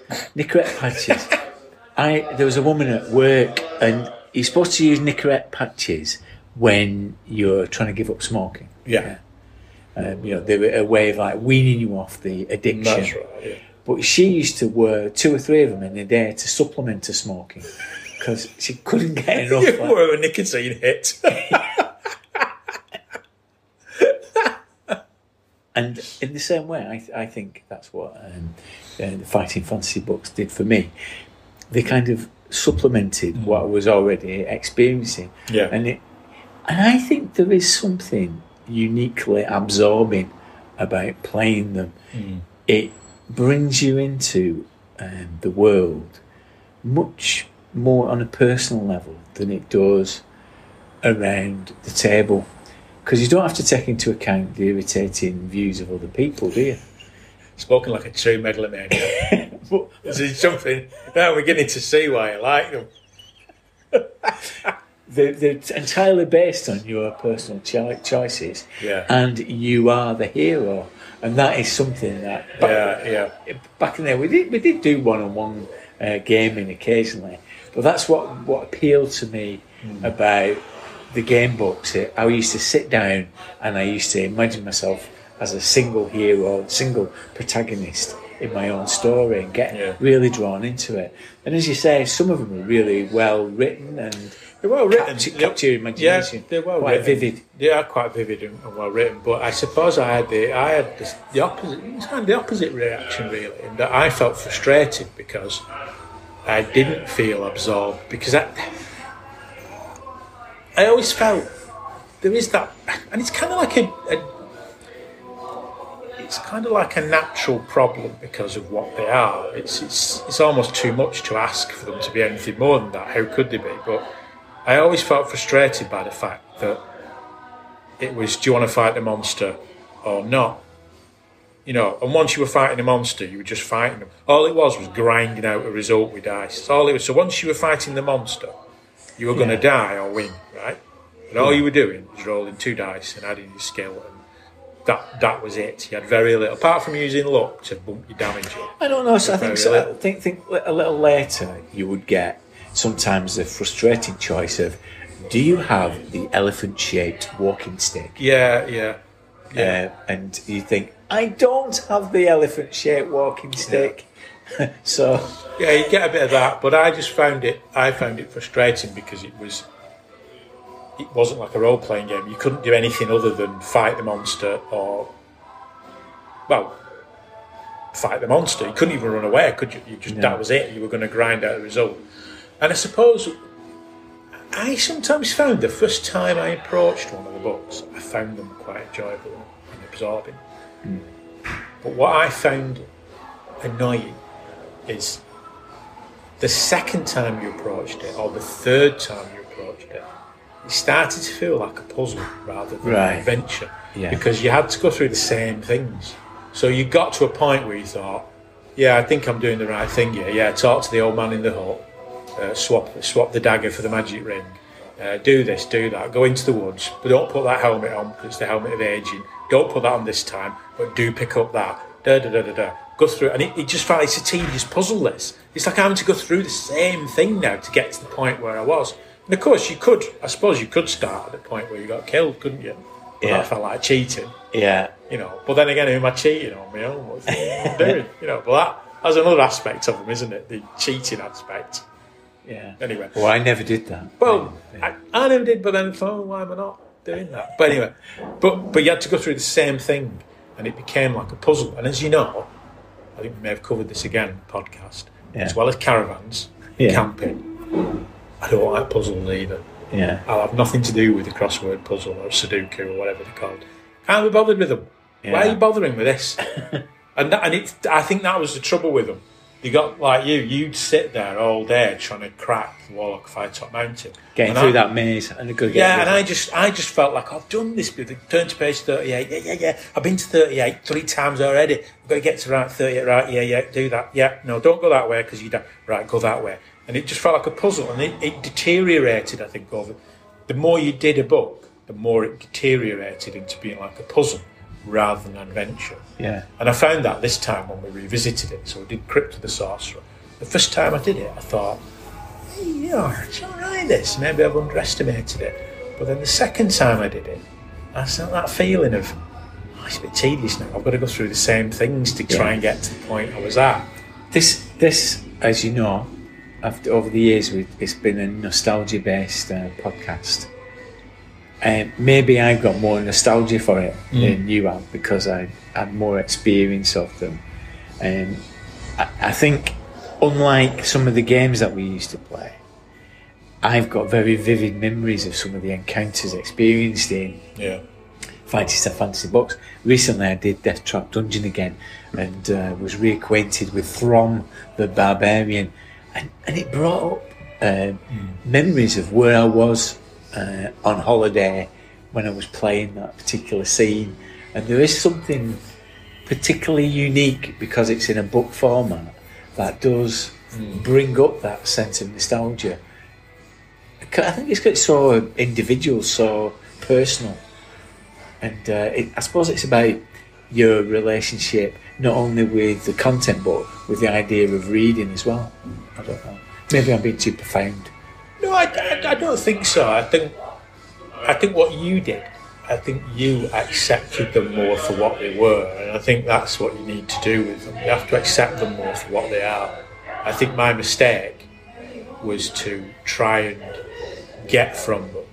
There was a woman at work, and you're supposed to use Nicorette patches when you're trying to give up smoking. Yeah. They were a way of like weaning you off the addiction. That's right, yeah. But she used to wear 2 or 3 of them in a day to supplement her smoking because she couldn't get enough. You were a nicotine hit. And in the same way, I think that's what the Fighting Fantasy books did for me. They kind of supplemented what I was already experiencing. Yeah. And I think there is something uniquely absorbing about playing them. It brings you into the world much more on a personal level than it does around the table, because you don't have to take into account the irritating views of other people, do you? Spoken like a true megalomaniac. This is something now we're getting to see why I like them. They're entirely based on your personal choices, and you are the hero, and that is something that back in there we did do one-on-one gaming occasionally, but that's what appealed to me about the game books. I used to sit down and I used to imagine myself as a single hero, single protagonist in my own story, and get really drawn into it. And as you say, some of them are really well written and they're well written. Capture your imagination. Yeah, they're well quite written. vivid. They are quite vivid and well written. But I suppose I had the opposite. It was kind of the opposite reaction, really, in that I felt frustrated because I didn't feel absorbed, because I always felt there is that, and it's kind of like a natural problem because of what they are. It's almost too much to ask for them to be anything more than that. How could they be? But I always felt frustrated by the fact that it was, do you want to fight the monster or not? And once you were fighting a monster, you were just fighting them. All it was grinding out a result with dice. That's all it was. So once you were fighting the monster, you were going to die or win, right? And all you were doing was rolling 2 dice and adding your skill, and that was it. You had very little, apart from using luck to bump your damage up. I don't know. So I think a little later you would get sometimes the frustrating choice of, do you have the elephant-shaped walking stick? Yeah. And you think, I don't have the elephant-shaped walking stick. So yeah, you get a bit of that, but I found it frustrating because it wasn't like a role-playing game. You couldn't do anything other than fight the monster or, fight the monster. You couldn't even run away, could you? That was it. You were going to grind out the result. And I suppose I sometimes found the first time I approached one of the books, I found them quite enjoyable and absorbing. But what I found annoying is the second time you approached it, or the third time you approached it, it started to feel like a puzzle rather than an adventure, because you had to go through the same things. So you got to a point where you thought, I think I'm doing the right thing here. Yeah, talk to the old man in the hut, swap the dagger for the magic ring, do this, do that, go into the woods, but don't put that helmet on because it's the helmet of aging. Don't put that on this time, but do pick up that. Go through, and it just felt like it's a tedious puzzle. It's like having to go through the same thing now to get to the point where I was. And of course, I suppose you could start at the point where you got killed, couldn't you? But that felt like cheating. Yeah. But then again, who am I cheating on my own? What am I doing? But that's another aspect of them, isn't it? The cheating aspect. Yeah. Anyway. Well, I never did that. Well, I never did, but then I thought, why am I not doing that? But anyway, but you had to go through the same thing, and it became like a puzzle. And as you know, I think we may have covered this again in the podcast, as well as caravans, camping, I don't like puzzles either. Yeah. I'll have nothing to do with the crossword puzzle or Sudoku or whatever they're called. Can't be bothered with them. Yeah. Why are you bothering with this? I think that was the trouble with them. You got like you'd sit there all day trying to crack the Warlock Firetop Mountain, getting through that maze, and I just felt like I've done this. Turn to page 38. Yeah. I've been to 38 3 times already. I've got to get to right 38. Right, yeah. Do that. Yeah, no, don't go that way because you don't. Right, go that way. And it just felt like a puzzle, and it deteriorated. I think over the more you did a book, the more it deteriorated into being like a puzzle. rather than adventure. Yeah. And I found that this time when we revisited it. So we did Crypt of the Sorcerer. The first time I did it, I thought, hey, it's all right, this. Maybe I've underestimated it. But then the second time I did it, I felt that feeling of, it's a bit tedious now. I've got to go through the same things to try and get to the point I was at. This, as you know, over the years, it's been a nostalgia-based podcast. And maybe I've got more nostalgia for it than you have because I had more experience of them. And I think, unlike some of the games that we used to play, I've got very vivid memories of some of the encounters experienced in fantasy books. Recently I did Death Trap Dungeon again and was reacquainted with Throm the Barbarian, and it brought up memories of where I was on holiday when I was playing that particular scene. And there is something particularly unique because it's in a book format that does bring up that sense of nostalgia. I think it's so individual, so personal, and I suppose it's about your relationship not only with the content but with the idea of reading as well. I don't know. Maybe I'm being too profound. No, I don't think so. I think what you did, I think you accepted them more for what they were, and I think that's what you need to do with them. You have to accept them more for what they are. I think my mistake was to try and get from them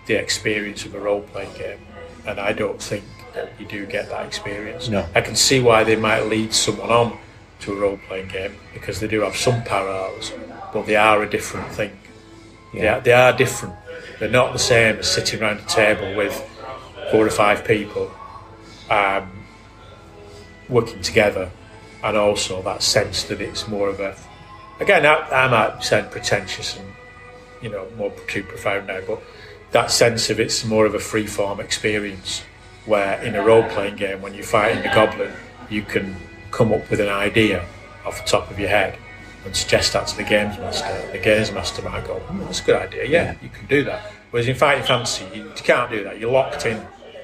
the experience of a role-playing game, and I don't think that you do get that experience. No. I can see why they might lead someone on to a role-playing game because they do have some parallels, but they are a different thing. Yeah. They are different. They're not the same as sitting around a table with 4 or 5 people working together, and also that sense that it's more of a, again, I might sound pretentious and more too profound now, but that sense of it's more of a free-form experience where in a role-playing game, when you're fighting the goblin, you can come up with an idea off the top of your head and suggest that to the games master. The games master might go, that's a good idea, yeah, you can do that. Whereas in Fighting Fantasy, you can't do that, you're locked in.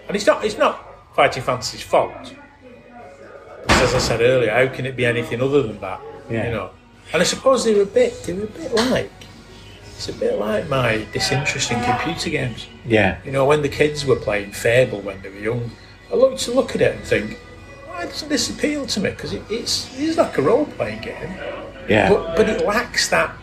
And it's not Fighting Fantasy's fault. Because as I said earlier, how can it be anything other than that? Yeah. And I suppose they were a bit like, it's a bit like my disinterest in computer games. Yeah. When the kids were playing Fable when they were young, I look at it and think, why doesn't this appeal to me? Because it's like a role-playing game. Yeah. But it lacks that,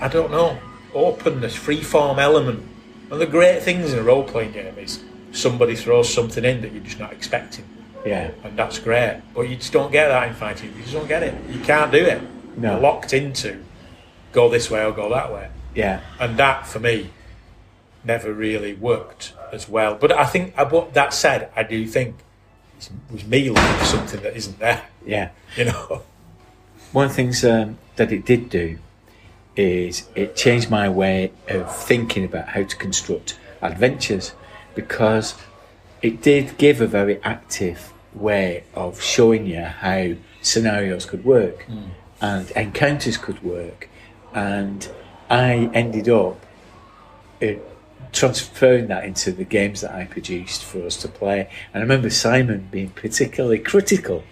I don't know, openness, free-form element. One of the great things in a role-playing game is somebody throws something in that you're just not expecting. Yeah. And that's great. But you just don't get that in fighting. You just don't get it. You can't do it. No. You're locked into go this way or go that way. Yeah. And that, for me, never really worked as well. But I think, but that said, I do think it was me looking for something that isn't there. Yeah. One of the things that it did do is it changed my way of thinking about how to construct adventures, because it did give a very active way of showing you how scenarios could work and encounters could work. And I ended up transferring that into the games that I produced for us to play. And I remember Simon being particularly critical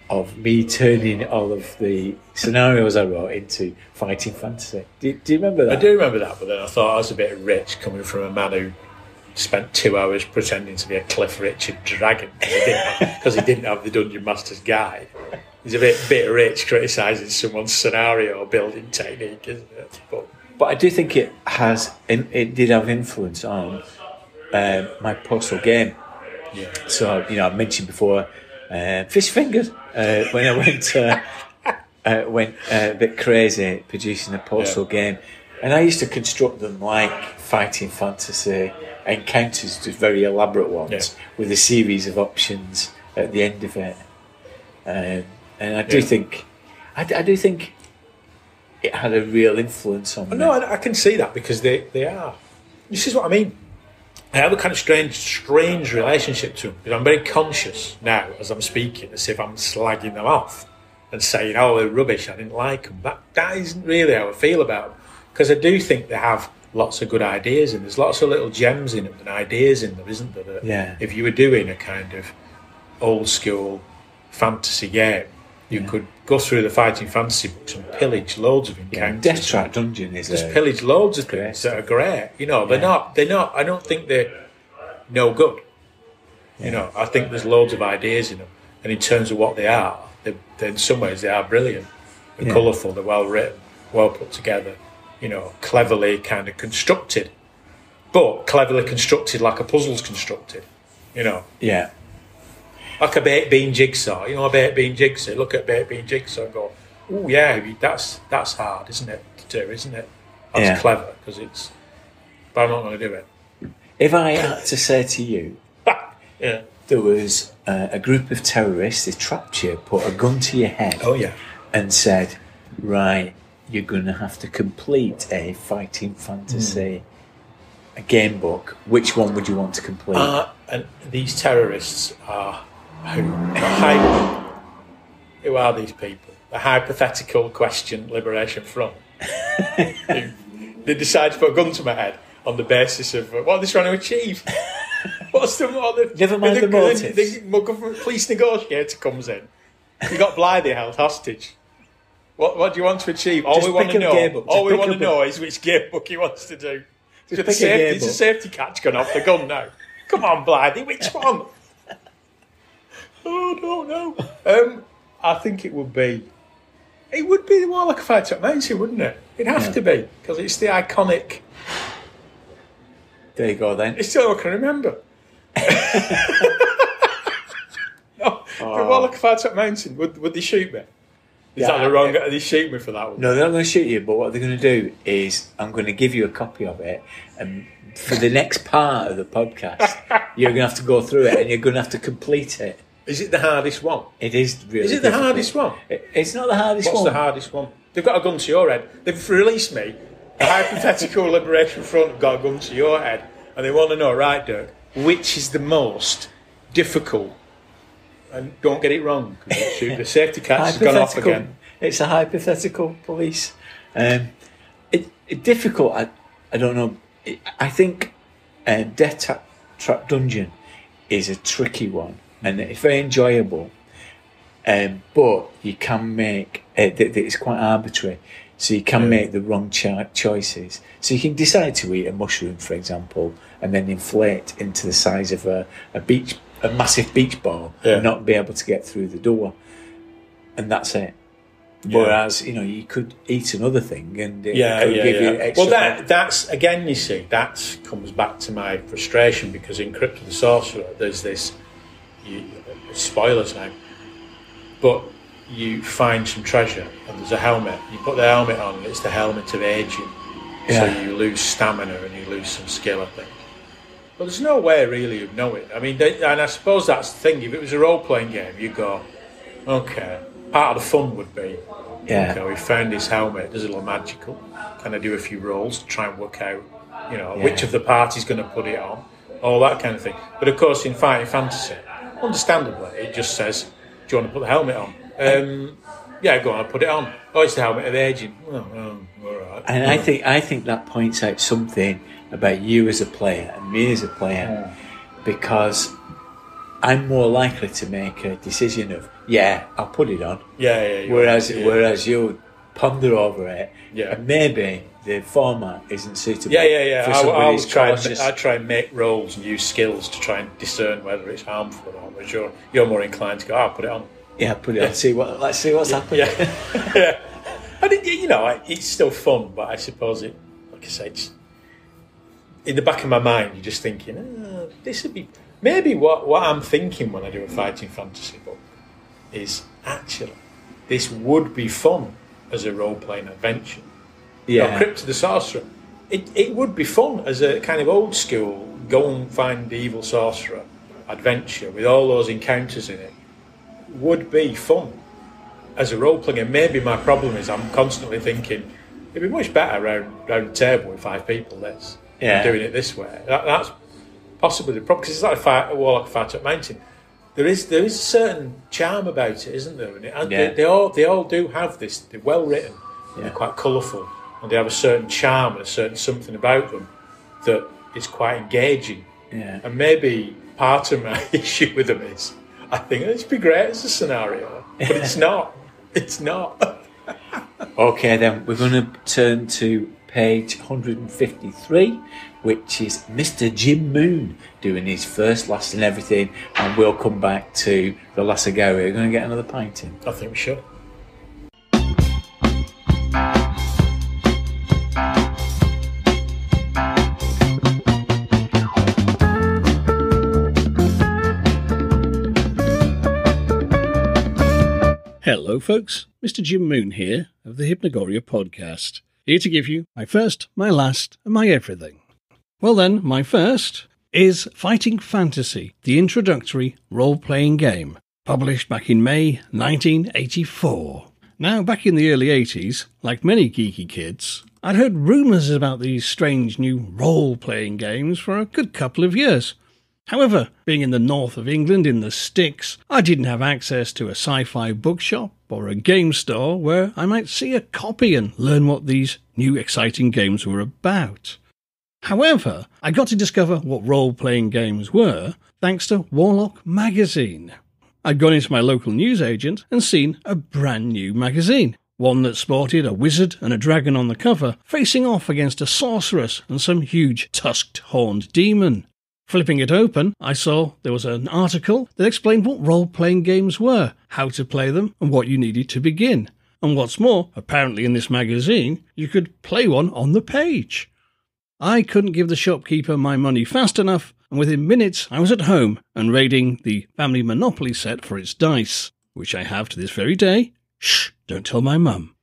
of me turning all of the scenarios I wrote into Fighting Fantasy. Do you remember that? I do remember that, but then I thought I was a bit rich coming from a man who spent 2 hours pretending to be a Cliff Richard dragon because he didn't have the Dungeon Master's Guide. He's a bit rich criticising someone's scenario building technique, isn't it? But I do think it did have influence on my postal game. Yeah. So, I mentioned before Fish Fingers when I went a bit crazy producing a postal game. And I used to construct them like Fighting Fantasy encounters, just very elaborate ones, with a series of options at the end of it. And I do think it had a real influence on me. No, I can see that because they are. This is what I mean. I have a kind of strange relationship to them because I'm very conscious now as I'm speaking, as if I'm slagging them off and saying, "Oh, they're rubbish. I didn't like them." That isn't really how I feel about them, because I do think they have lots of good ideas in. There's lots of little gems in them and ideas in them, isn't there? That if you were doing a kind of old school fantasy game, you could go through the Fighting Fantasy books and pillage loads of encounters. Death Trap Dungeon is just pillage loads of things that are great. You know, they're not. I don't think they're no good. You know, I think there's loads of ideas in them, and in terms of what they are, in some ways they are brilliant. They're colourful. They're well written, well put together. You know, cleverly kind of constructed, but cleverly constructed like a puzzle's constructed. You know. Yeah. Like a baked bean jigsaw, you know, a baked bean jigsaw. Look at baked bean jigsaw and go, oh yeah, that's hard, isn't it? To do, isn't it? That's clever because it's. But I'm not going to do it. If I had to say to you, there was a group of terrorists, they trapped you, put a gun to your head, and said, right, you're going to have to complete a Fighting Fantasy a game book. Which one would you want to complete? And these terrorists are. Who are these people? The Hypothetical Question Liberation Front. They decide to put a gun to my head on the basis of what are they trying to achieve? Never mind the motive. The government police negotiator comes in. You got Blythe held hostage. What do you want to achieve? All we want to know is which game book he wants to do. Is a safety catch gone off the gun now? Come on, Blythe, which one? Oh, no. I think it would be more like a Fight at Mountain, wouldn't it? It'd have to be, because it's the iconic. There you go then. It's all I can remember. More like a Fight at Mountain. Would they shoot me? Is that the wrong? Are they shoot me for that one? No, they're not going to shoot you, but what they're going to do is I'm going to give you a copy of it, and for the next part of the podcast, you're going to have to go through it and you're going to have to complete it. Is it the hardest one? It is really. Is it the hardest one? It's not the hardest one. What's the hardest one? They've got a gun to your head. They've released me. The Hypothetical Liberation Front have got a gun to your head, and they want to know, right, Dirk, which is the most difficult? And don't get it wrong, because the safety catch has gone off again. It's a hypothetical police. Difficult. I don't know. I think Death Trap Dungeon is a tricky one. And it's very enjoyable, but you can make it's quite arbitrary. So you can make the wrong choices. So you can decide to eat a mushroom, for example, and then inflate into the size of a massive beach ball, and not be able to get through the door, and that's it. Whereas you could eat another thing, and it could give you extra. Well, that's again, you see, that comes back to my frustration because in Crypt of the Sorcerer, there's this. Spoilers now, but you find some treasure and there's a helmet. You put the helmet on, and it's the helmet of aging. So you lose stamina and you lose some skill, I think. But there's no way really of knowing. I mean, and I suppose that's the thing. If it was a role-playing game, you go, okay. Part of the fun would be, okay, we found this helmet. Does it look magical? Can I do a few rolls to try and work out, which of the party's going to put it on? All that kind of thing. But of course, in Fighting Fantasy, understandably, it just says, do you want to put the helmet on? Yeah, go on, I'll put it on. Oh, it's the helmet of aging. Oh, all right. And I think that points out something about you as a player and me as a player, because I'm more likely to make a decision of, I'll put it on. Whereas you ponder over it, and maybe the format isn't suitable. For somebody who's cautious. I try and make rolls and use skills to try and discern whether it's harmful or not. Whereas you're more inclined to go, I'll put it on. Yeah, put it on. Let's see what's happening. Yeah. And it's still fun, but I suppose it, like I said, in the back of my mind, you're just thinking, this would be maybe what I'm thinking when I do a Fighting Fantasy book is actually this would be fun as a role-playing adventure. Crypt of the Sorcerer. It would be fun as a kind of old school go and find the evil sorcerer adventure with all those encounters in it. Would be fun as a role playing. And maybe my problem is I'm constantly thinking it'd be much better round the table with 5 people. Doing it this way. That's possibly the problem, because it's like a Warlock Fight at Mountain. There is a certain charm about it, isn't there? And they all do have this. They're well written. They're quite colourful. and they have a certain charm and a certain something about them that is quite engaging. Yeah. And maybe part of my issue with them is, I think it'd be great as a scenario, but it's not. It's not. Okay, then we're going to turn to page 153, which is Mr. Jim Moon doing his first, last and everything, and we'll come back to the Lasagari. We're going to get another pint in. I think we should. Hello folks, Mr. Jim Moon here of the Hypnagoria podcast, here to give you my first, my last and my everything. Well then, my first is Fighting Fantasy, the introductory role-playing game, published back in May 1984. Now, back in the early 80s, like many geeky kids, I'd heard rumours about these strange new role-playing games for a good couple of years. However, being in the north of England in the sticks, I didn't have access to a sci-fi bookshop or a game store where I might see a copy and learn what these new exciting games were about. However, I got to discover what role-playing games were thanks to Warlock magazine. I'd gone into my local newsagent and seen a brand new magazine, one that sported a wizard and a dragon on the cover facing off against a sorceress and some huge tusked horned demon. Flipping it open, I saw there was an article that explained what role-playing games were, how to play them, and what you needed to begin. And what's more, apparently in this magazine, you could play one on the page. I couldn't give the shopkeeper my money fast enough, and within minutes I was at home and raiding the family Monopoly set for its dice, which I have to this very day. Shh, don't tell my mum.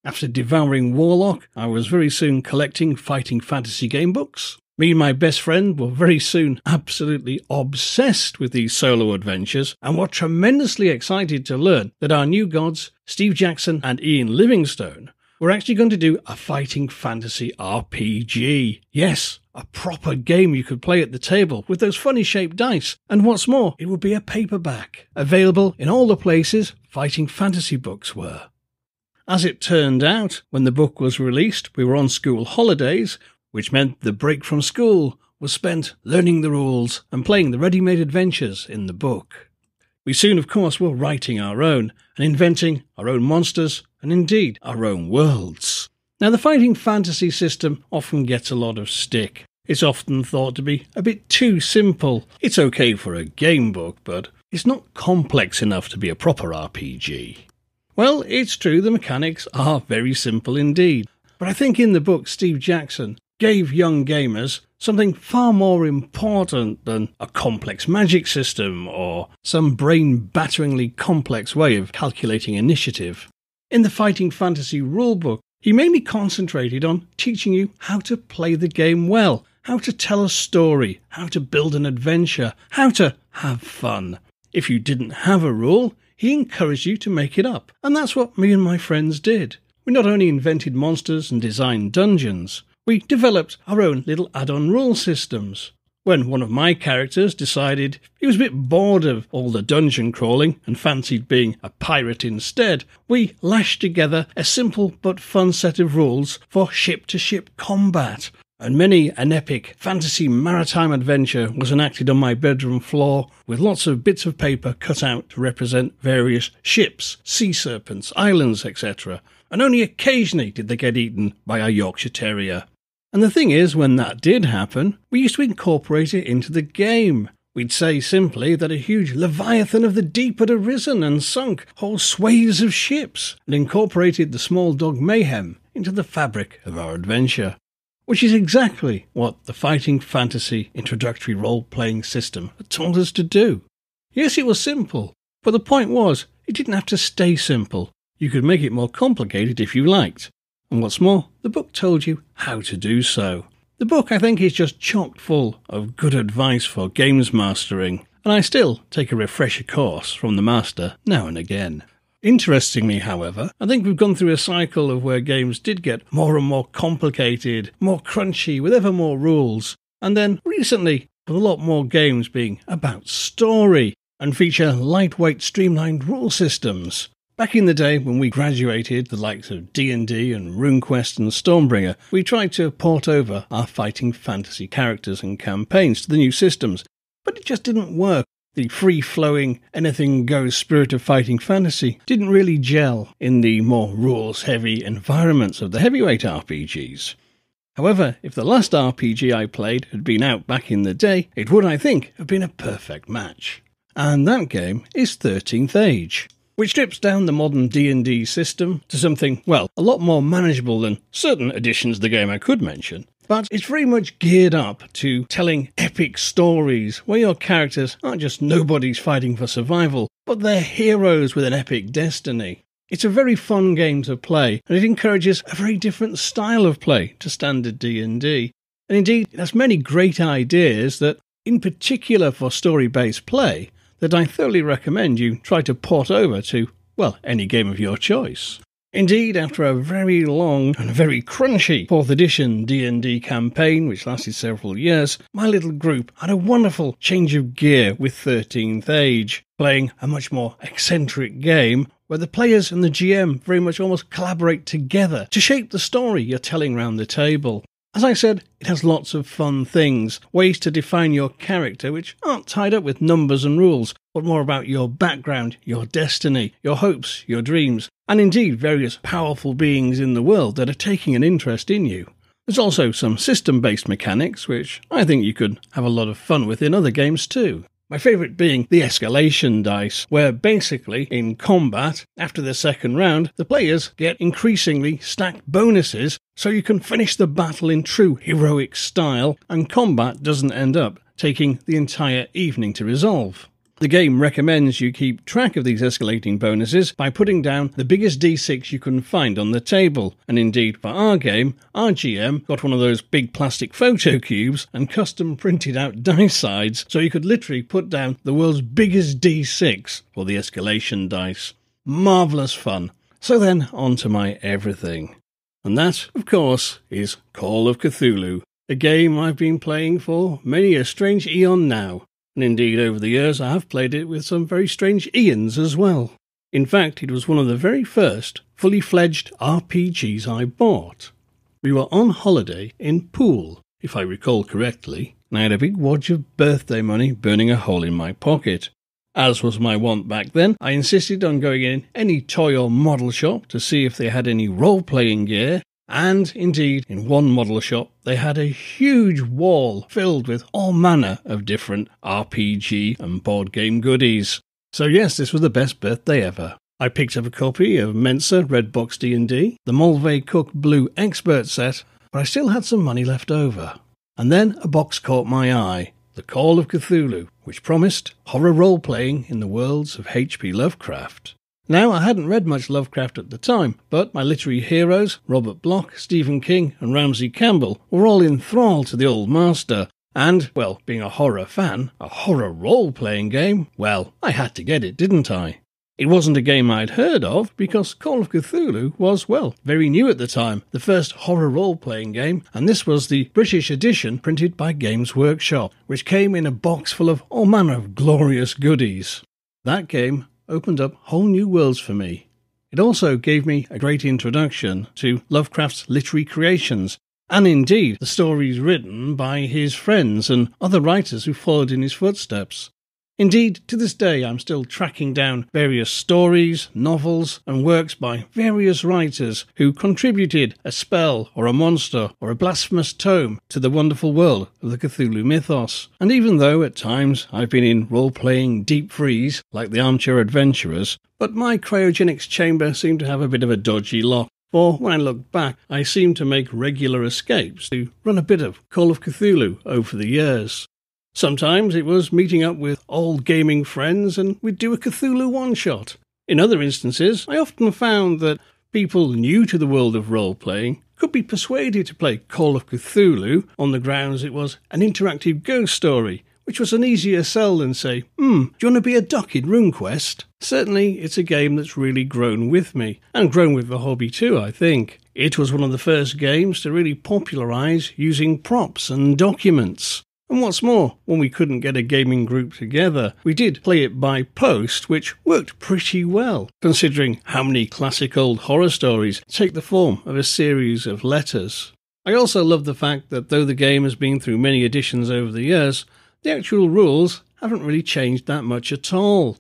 After devouring Warlock, I was very soon collecting fighting fantasy game books. Me and my best friend were very soon absolutely obsessed with these solo adventures and were tremendously excited to learn that our new gods, Steve Jackson and Ian Livingstone, were actually going to do a fighting fantasy RPG. Yes, a proper game you could play at the table with those funny shaped dice. And what's more, it would be a paperback, available in all the places fighting fantasy books were. As it turned out, when the book was released, we were on school holidays, which meant the break from school was spent learning the rules and playing the ready-made adventures in the book. We soon, of course, were writing our own and inventing our own monsters and indeed our own worlds. Now, the fighting fantasy system often gets a lot of stick. It's often thought to be a bit too simple. It's okay for a game book, but it's not complex enough to be a proper RPG. Well, it's true the mechanics are very simple indeed, but I think in the book Steve Jackson gave young gamers something far more important than a complex magic system or some brain-batteringly complex way of calculating initiative. In the Fighting Fantasy rulebook, he mainly concentrated on teaching you how to play the game well, how to tell a story, how to build an adventure, how to have fun. If you didn't have a rule, he encouraged you to make it up, and that's what me and my friends did. We not only invented monsters and designed dungeons, we developed our own little add-on rule systems. When one of my characters decided he was a bit bored of all the dungeon crawling and fancied being a pirate instead, we lashed together a simple but fun set of rules for ship-to-ship combat. And many an epic fantasy maritime adventure was enacted on my bedroom floor, with lots of bits of paper cut out to represent various ships, sea serpents, islands, etc. And only occasionally did they get eaten by a Yorkshire Terrier. And the thing is, when that did happen, we used to incorporate it into the game. We'd say simply that a huge leviathan of the deep had arisen and sunk whole swathes of ships, and incorporated the small dog Mayhem into the fabric of our adventure. Which is exactly what the Fighting Fantasy introductory role-playing system had told us to do. Yes, it was simple, but the point was, it didn't have to stay simple. You could make it more complicated if you liked. And what's more, the book told you how to do so. The book, I think, is just chock full of good advice for games mastering, and I still take a refresher course from the master now and again. Interestingly, however, I think we've gone through a cycle of where games did get more and more complicated, more crunchy, with ever more rules, and then recently, with a lot more games being about story and feature lightweight, streamlined rule systems. Back in the day when we graduated, the likes of D&D and RuneQuest and Stormbringer, we tried to port over our fighting fantasy characters and campaigns to the new systems, but it just didn't work. The free-flowing, anything-goes spirit of fighting fantasy didn't really gel in the more rules-heavy environments of the heavyweight RPGs. However, if the last RPG I played had been out back in the day, it would, I think, have been a perfect match. And that game is 13th Age, which strips down the modern D&D system to something, well, a lot more manageable than certain editions of the game I could mention. But it's very much geared up to telling epic stories where your characters aren't just nobodies fighting for survival, but they're heroes with an epic destiny. It's a very fun game to play, and it encourages a very different style of play to standard D&D. And indeed, it has many great ideas that, in particular for story-based play, that I thoroughly recommend you try to port over to, well, any game of your choice. Indeed, after a very long and very crunchy 4th edition D&D campaign, which lasted several years, my little group had a wonderful change of gear with 13th Age, playing a much more eccentric game where the players and the GM very much almost collaborate together to shape the story you're telling round the table. As I said, it has lots of fun things, ways to define your character which aren't tied up with numbers and rules, but more about your background, your destiny, your hopes, your dreams, and indeed various powerful beings in the world that are taking an interest in you. There's also some system-based mechanics which I think you could have a lot of fun with in other games too. My favourite being the escalation dice, where basically, in combat, after the second round, the players get increasingly stacked bonuses so you can finish the battle in true heroic style, and combat doesn't end up taking the entire evening to resolve. The game recommends you keep track of these escalating bonuses by putting down the biggest D6 you can find on the table, and indeed for our game, our GM got one of those big plastic photo cubes and custom printed out dice sides so you could literally put down the world's biggest D6 for the escalation dice. Marvellous fun. So then, on to my everything. And that, of course, is Call of Cthulhu, a game I've been playing for many a strange eon now. And indeed, over the years, I have played it with some very strange eons as well. In fact, it was one of the very first fully fledged RPGs I bought. We were on holiday in Poole, if I recall correctly, and I had a big wad of birthday money burning a hole in my pocket. As was my wont back then, I insisted on going in any toy or model shop to see if they had any role-playing gear, and indeed, in one model shop, they had a huge wall filled with all manner of different RPG and board game goodies. So yes, this was the best birthday ever. I picked up a copy of Mensa Red Box D&D, the Mulvey Cook Blue Expert set, but I still had some money left over. And then a box caught my eye, The Call of Cthulhu, which promised horror role-playing in the worlds of H.P. Lovecraft. Now, I hadn't read much Lovecraft at the time, but my literary heroes, Robert Bloch, Stephen King and Ramsey Campbell, were all enthralled to the old master. And, well, being a horror fan, a horror role-playing game, well, I had to get it, didn't I? It wasn't a game I'd heard of, because Call of Cthulhu was, well, very new at the time, the first horror role-playing game, and this was the British edition printed by Games Workshop, which came in a box full of all manner of glorious goodies. That game opened up whole new worlds for me. It also gave me a great introduction to Lovecraft's literary creations, and indeed the stories written by his friends and other writers who followed in his footsteps. Indeed, to this day I'm still tracking down various stories, novels and works by various writers who contributed a spell or a monster or a blasphemous tome to the wonderful world of the Cthulhu mythos. And even though at times I've been in role-playing deep freeze like the Armchair Adventurers, but my cryogenics chamber seemed to have a bit of a dodgy lock. For when I look back, I seem to make regular escapes to run a bit of Call of Cthulhu over the years. Sometimes it was meeting up with old gaming friends and we'd do a Cthulhu one-shot. In other instances, I often found that people new to the world of role-playing could be persuaded to play Call of Cthulhu on the grounds it was an interactive ghost story, which was an easier sell than say, do you want to be a duck in RuneQuest? Certainly, it's a game that's really grown with me, and grown with the hobby too, I think. It was one of the first games to really popularise using props and documents. And what's more, when we couldn't get a gaming group together, we did play it by post, which worked pretty well, considering how many classic old horror stories take the form of a series of letters. I also love the fact that though the game has been through many editions over the years, the actual rules haven't really changed that much at all.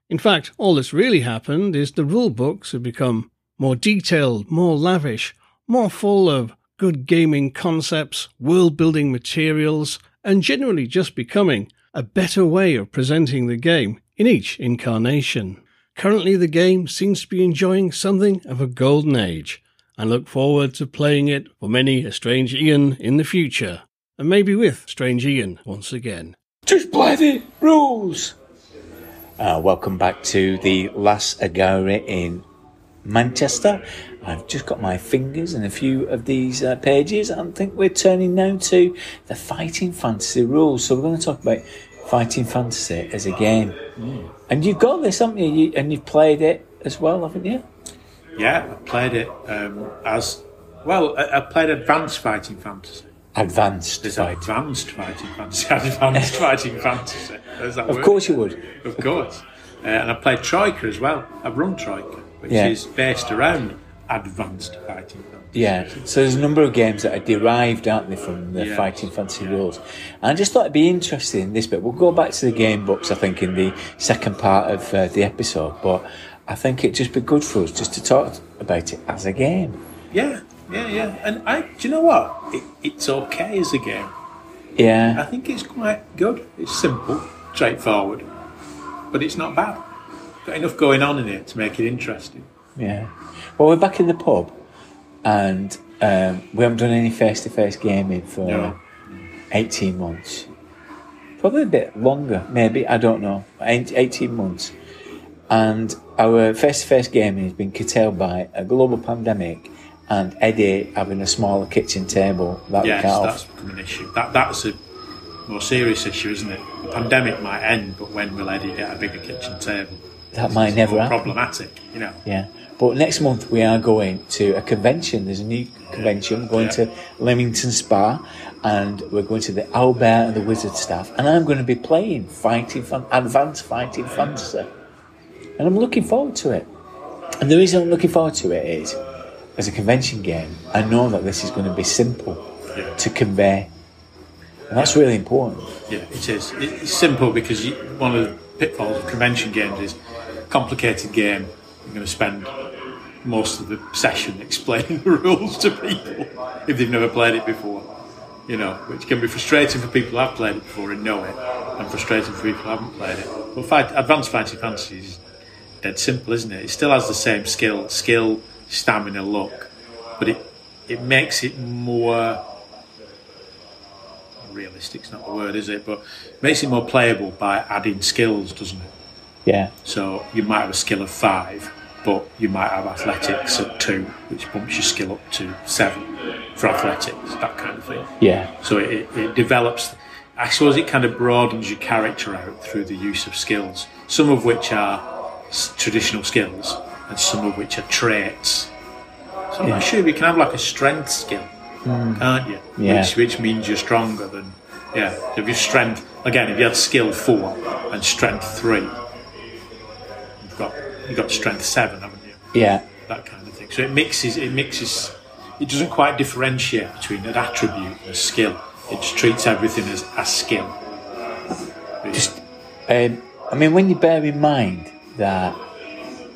In fact, all that's really happened is the rule books have become more detailed, more lavish, more full of good gaming concepts, world-building materials, and generally just becoming a better way of presenting the game in each incarnation. Currently the game seems to be enjoying something of a golden age, and look forward to playing it for many a Strange Ian in the future, and maybe with Strange Ian once again. Just play the rules! Welcome back to the Las Agari in Manchester. I've just got my fingers in a few of these pages. I think we're turning now to the Fighting Fantasy rules. So we're going to talk about Fighting Fantasy as a game. And you've got this, haven't you? And you've played it as well, haven't you? Yeah, I played it as... Well, I played Advanced Fighting Fantasy. Advanced Fighting Fantasy. Advanced Fighting Fantasy. Of course you would. Of course. And I played Troika as well. I've run Troika, which is based around Advanced Fighting Fantasy. Yeah, so there's a number of games that are derived, aren't they, from the Fighting Fantasy rules. And I just thought it'd be interesting in this bit. We'll go back to the game books, I think, in the second part of the episode. But I think it'd just be good for us just to talk about it as a game. Yeah. And do you know what? It's okay as a game. Yeah. I think it's quite good. It's simple, straightforward, but it's not bad. Got enough going on in it to make it interesting. Yeah. Well, we're back in the pub, and we haven't done any face-to-face gaming for 18 months. Probably a bit longer, maybe, I don't know. 18 months. And our face-to-face gaming has been curtailed by a global pandemic and Eddie having a smaller kitchen table that we can't that's become an issue. That's a more serious issue, isn't it? The pandemic might end, but when will Eddie get a bigger kitchen table? That might never happen. Problematic, you know. Yeah. But next month we are going to a convention. There's a new convention. We're going to Livingstone Spa, and we're going to the Owlbear and the Wizard staff, and I'm going to be playing Advanced Fighting Fantasy. And I'm looking forward to it. And the reason I'm looking forward to it is, as a convention game, I know that this is going to be simple to convey. And that's really important. Yeah, it is. It's simple because one of the pitfalls of convention games is complicated game. You're going to spend most of the session explaining the rules to people if they've never played it before. You know, which can be frustrating for people who have played it before and know it, and frustrating for people who haven't played it. But Advanced Fighting Fantasy is dead simple, isn't it? It still has the same skill, stamina, luck, but it makes it more realistic's not the word, is it? But it makes it more playable by adding skills, doesn't it? Yeah. So you might have a skill of 5, but you might have athletics at 2, which bumps your skill up to 7 for athletics, that kind of thing. Yeah. So it develops. I suppose it kind of broadens your character out through the use of skills, some of which are traditional skills and some of which are traits. So I'm not sure you can have like a strength skill, can't you? Yeah. Which means you're stronger than, if your strength, again, if you had skill 4 and strength 3, you've got strength 7, haven't you? Yeah. That kind of thing. So it mixes, it doesn't quite differentiate between an attribute and a skill. It just treats everything as a skill. When you bear in mind that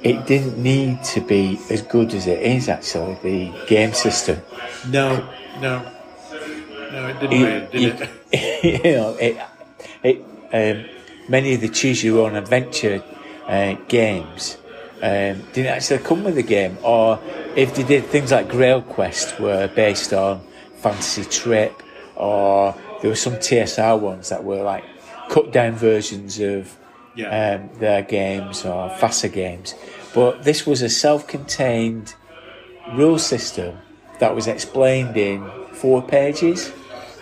it didn't need to be as good as it is, actually, the game system. No, it didn't really, did it? Many of the choose your own adventure games didn't actually come with the game, or if they did, things like Grail Quest were based on Fantasy Trip, or there were some TSR ones that were like cut down versions of their games or FASA games. But this was a self-contained rule system that was explained in 4 pages.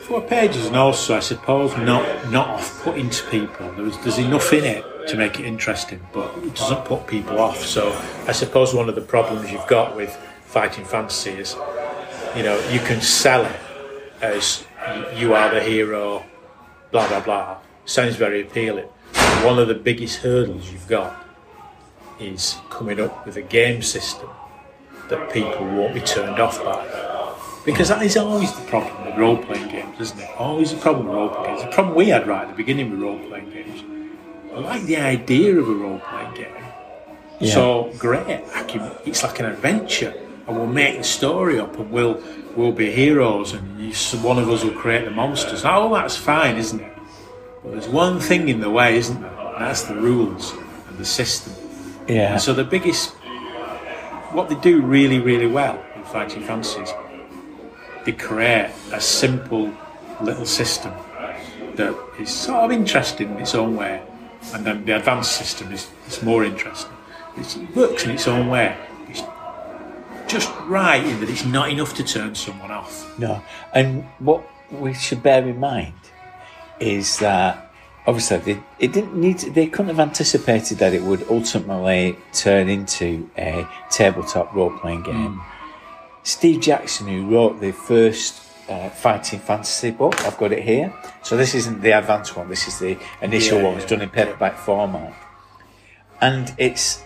4 pages, and also I suppose not off-putting to people. There's enough in it to make it interesting, but it doesn't put people off. So I suppose one of the problems you've got with Fighting Fantasy is, you can sell it as you are the hero, blah, blah, blah. Sounds very appealing. One of the biggest hurdles you've got is coming up with a game system that people won't be turned off by. Because that is always the problem with role-playing games, isn't it? Always the problem with role-playing games. The problem we had right at the beginning with role-playing games. I like the idea of a role-playing game. Yeah. So, great. It's like an adventure. And we'll make the story up and we'll be heroes and one of us will create the monsters. Oh, that's fine, isn't it? But there's one thing in the way, isn't there? And that's the rules and the system. Yeah. And so what they do really, really well in Fighting Fantasies, they create a simple little system that is sort of interesting in its own way. And then the advanced system is more interesting. It works in its own way. It's just right in that it's not enough to turn someone off. No. And what we should bear in mind is that obviously they couldn't have anticipated that it would ultimately turn into a tabletop role-playing game. Steve Jackson, who wrote the first Fighting Fantasy book, I've got it here. So this isn't the advanced one, this is the initial one. It's done in paperback format. And it's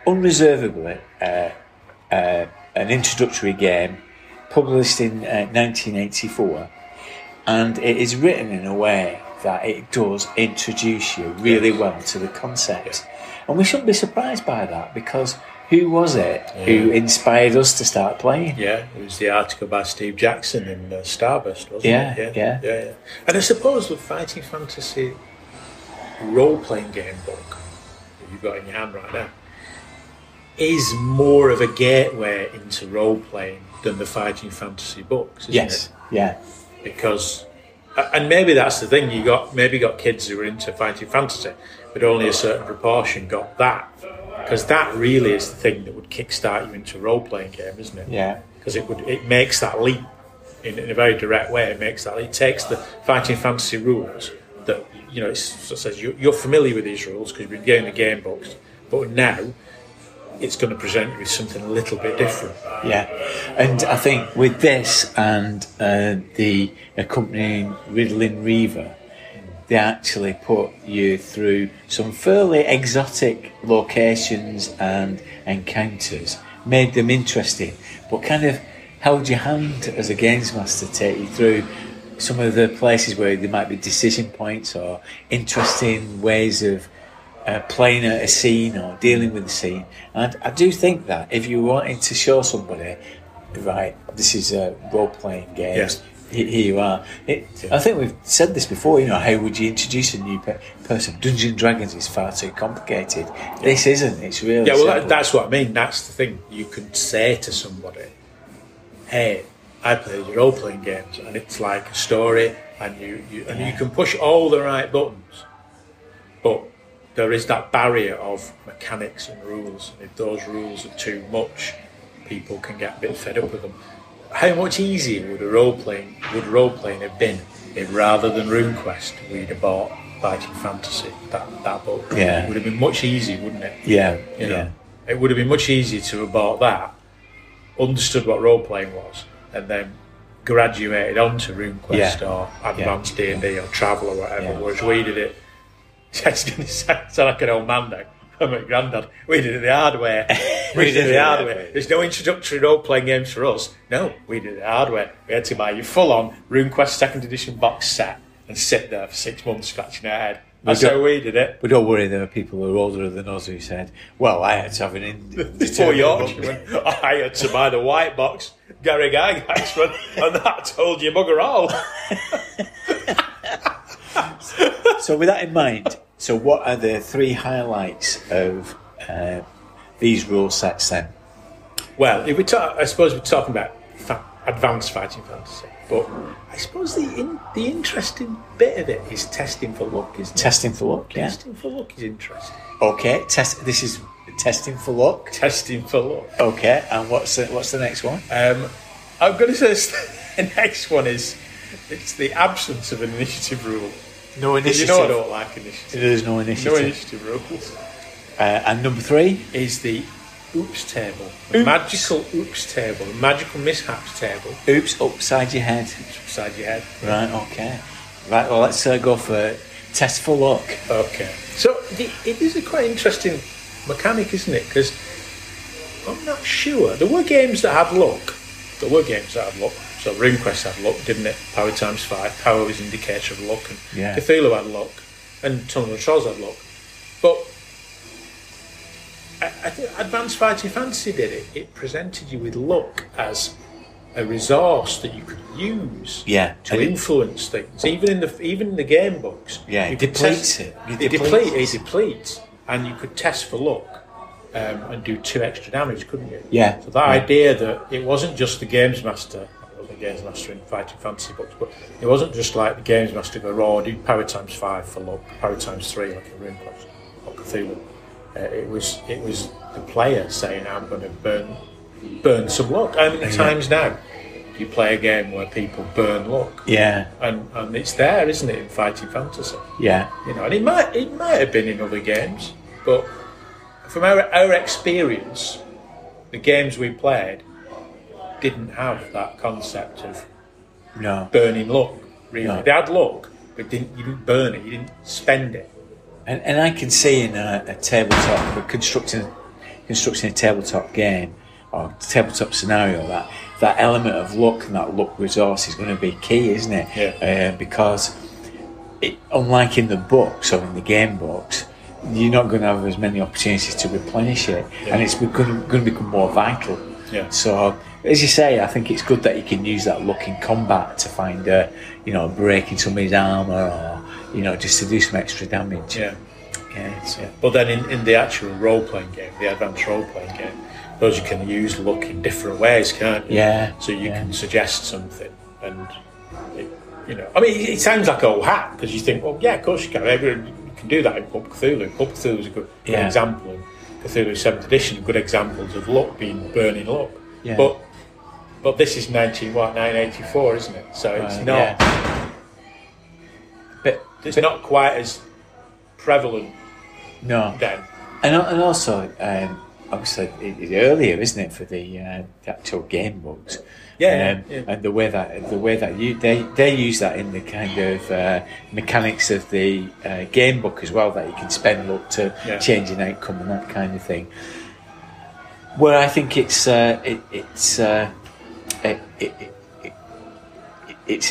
unreservedly an introductory game published in 1984. And it is written in a way that it does introduce you really well to the concept. And we shouldn't be surprised by that, because who was it who inspired us to start playing? Yeah, it was the article by Steve Jackson in Starburst, wasn't it? Yeah. And I suppose the Fighting Fantasy role-playing game book that you've got in your hand right now is more of a gateway into role-playing than the Fighting Fantasy books, isn't it? Yeah. Because, and maybe that's the thing, you got kids who are into Fighting Fantasy, but only a certain proportion got that. Because that really is the thing that would kickstart you into a role-playing game, isn't it? Yeah. Because it makes that leap in a very direct way. It takes the Fighting Fantasy rules that, it says you're familiar with these rules because you've been getting the game books, but now it's going to present you with something a little bit different. Yeah, and I think with this and the accompanying Riddling Reaver, they actually put you through some fairly exotic locations and encounters, made them interesting, but kind of held your hand as a games master, take you through some of the places where there might be decision points or interesting ways of playing at a scene or dealing with the scene. And I do think that if you're wanting to show somebody, right, this is a role-playing games, here you are. I think we've said this before, how would you introduce a new person? Dungeons and Dragons is far too complicated. This isn't, it's really simple. That's what I mean, that's the thing. You could say to somebody, hey, I play role-playing games, and it's like a story, and you can push all the right buttons, but there is that barrier of mechanics and rules, and if those rules are too much, people can get a bit fed up with them. How much easier would role-playing have been if rather than RuneQuest we'd have bought Fighting Fantasy, that book? Yeah. It would have been much easier, wouldn't it? Yeah. It would have been much easier to have bought that, understood what role-playing was, and then graduated onto RuneQuest or Advanced D&D or Travel or whatever, whereas we did it. It's going to sound like an old man now. I'm a granddad. We did it the hard way. We did it the hard way. There's no introductory role-playing games for us. No, we did it the hard way. We had to buy your full-on RuneQuest 2nd edition box set and sit there for 6 months scratching our head. That's how we did it. But don't worry, there are people who are older than us who said, well, I had to have Before Yorkshireman, I had to buy the white box, Gary Gygax one, and that told you bugger all. So with that in mind, so what are the 3 highlights of these rule sets then? Well, I suppose we're talking about advanced Fighting Fantasy, but I suppose the interesting bit of it is testing for luck, isn't it? Testing for luck, yeah. Testing for luck is interesting. Okay, this is testing for luck. Testing for luck. Okay, and what's the next one? I'm going to say the next one is it's the absence of an initiative rule. No initiative. You know I don't like initiative. There's no initiative. No initiative rules. And number 3 is the oops table. The magical oops table. The magical mishaps table. Oops upside your head. Oops upside your head. Right, okay. Right, well, let's go for test for luck. Okay. So it is a quite interesting mechanic, isn't it? Because I'm not sure. There were games that had luck. So RuneQuest had luck, didn't it? Power times 5. Power was an indicator of luck. And Cthulhu had luck. And Tunnel of Trolls had luck. But I think Advanced Fighting Fantasy did it. It presented you with luck as a resource that you could use to influence things. Even in the game books, it depletes it. It depletes, and you could test for luck and do 2 extra damage, couldn't you? Yeah. So that idea that it wasn't just the Games Master. The Games Master in Fighting Fantasy books, but it wasn't just like the Games Master go, do power times 5 for luck, power times 3 like in RuneQuest or Cthulhu. It was the player saying, I'm going to burn some luck. How many times now do you play a game where people burn luck? Yeah. And it's there, isn't it, in Fighting Fantasy? Yeah. And it might have been in other games, but from our experience, the games we played didn't have that concept of burning luck, really. No. They had luck, but you didn't burn it, you didn't spend it. And I can see in a tabletop, constructing a tabletop game or tabletop scenario, that element of luck and that luck resource is going to be key, isn't it? Yeah. Because unlike in the books or in the game books, you're not going to have as many opportunities to replenish it, and it's going to become more vital. Yeah. So, as you say, I think it's good that you can use that luck in combat to find a break in somebody's armour, or just to do some extra damage. Yeah. But then in the actual role-playing game, the advanced role-playing game, those you can use luck in different ways, can't you? Yeah. So you can suggest something, and it sounds like old hat because you think, well, yeah, of course you can. You can do that in Pub Cthulhu. Pub Cthulhu is a good example. Cthulhu 7th edition, good examples of luck being burning luck. Yeah. But this is 1984, isn't it? So it's not. Yeah. But it's not quite as prevalent. No. Then. And also, obviously, it's earlier, isn't it, for the actual game books? Yeah. And the way that they use that in the kind of mechanics of the game book as well, that you can spend luck to change an outcome and that kind of thing. Where I think it's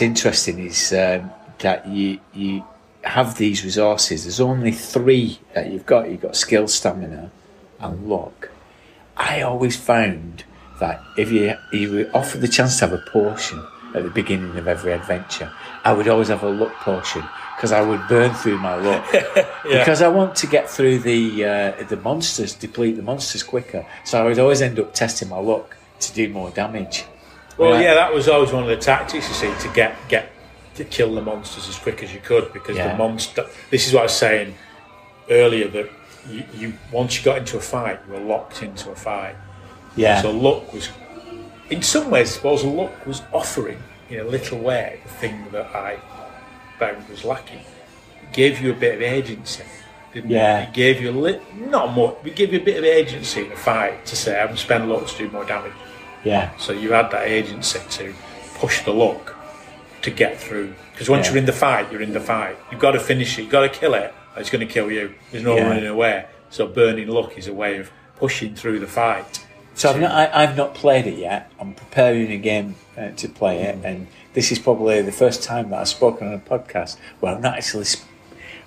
interesting is that you have these resources. There's only 3 that you've got. You've got skill, stamina, and luck. I always found that if you were offered the chance to have a potion at the beginning of every adventure, I would always have a luck potion because I would burn through my luck because I want to get through the monsters, deplete the monsters quicker. So I would always end up testing my luck to do more damage. Well, that was always one of the tactics, you see, to get to kill the monsters as quick as you could, because the monster. This is what I was saying earlier, that you once you got into a fight, you were locked into a fight. Yeah. So luck was, in some ways, I suppose luck was offering, in a little way, the thing that I found was lacking. It gave you a bit of agency, didn't it? It gave you not more. It gave you a bit of agency in a fight to say, I'm spend luck to do more damage. Yeah. So you had that agency to push the luck to get through. Because once you're in the fight, you're in the fight. You've got to finish it. You've got to kill it. It's going to kill you. There's no running away. So burning luck is a way of pushing through the fight. So I've not played it yet. I'm preparing a game to play it, and this is probably the first time that I've spoken on a podcast where I've not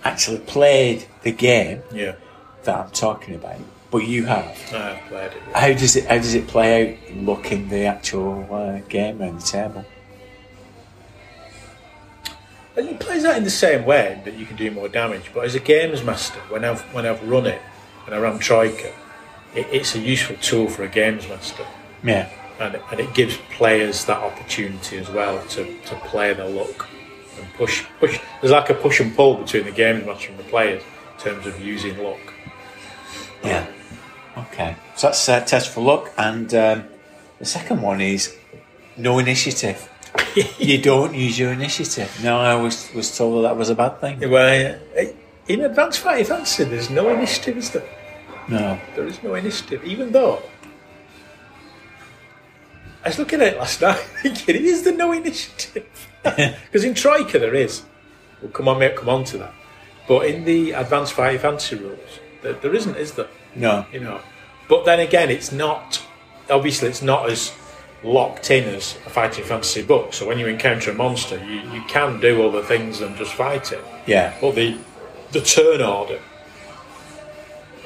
actually played the game that I'm talking about. But you have. I've played it. How does it play out? Look in the actual game around the table. And it plays out in the same way, that you can do more damage. But as a games master, when I've run it, when I ran Troika, it's a useful tool for a games master. Yeah. And it gives players that opportunity as well to play their luck and push. There's like a push and pull between the games master and the players in terms of using luck. Yeah. Okay. So that's test for luck, and the second one is no initiative. You don't use your initiative. No, I was told that was a bad thing. Well, in Advanced Fighting Fantasy, there's no initiative, is there? No. There is no initiative, even though I was looking at it last night thinking, is there no initiative? Because in Troika there is. We'll come on to that. But in the Advanced Fighting Fantasy rules, there isn't, is there? No. You know. But then again, it's not as locked in as a fighting fantasy book. So when you encounter a monster, you can do other things than just fight it. Yeah. But the turn order,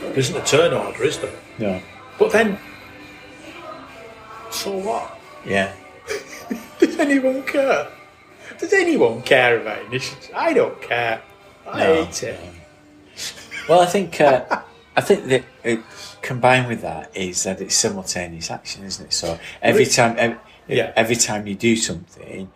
there isn't a turn order, is there? No. But then, so what? Yeah. Does anyone care? Does anyone care about initiative? I don't care. I hate it. Well, I think that combined with that is that it's simultaneous action, isn't it? So every time you do something,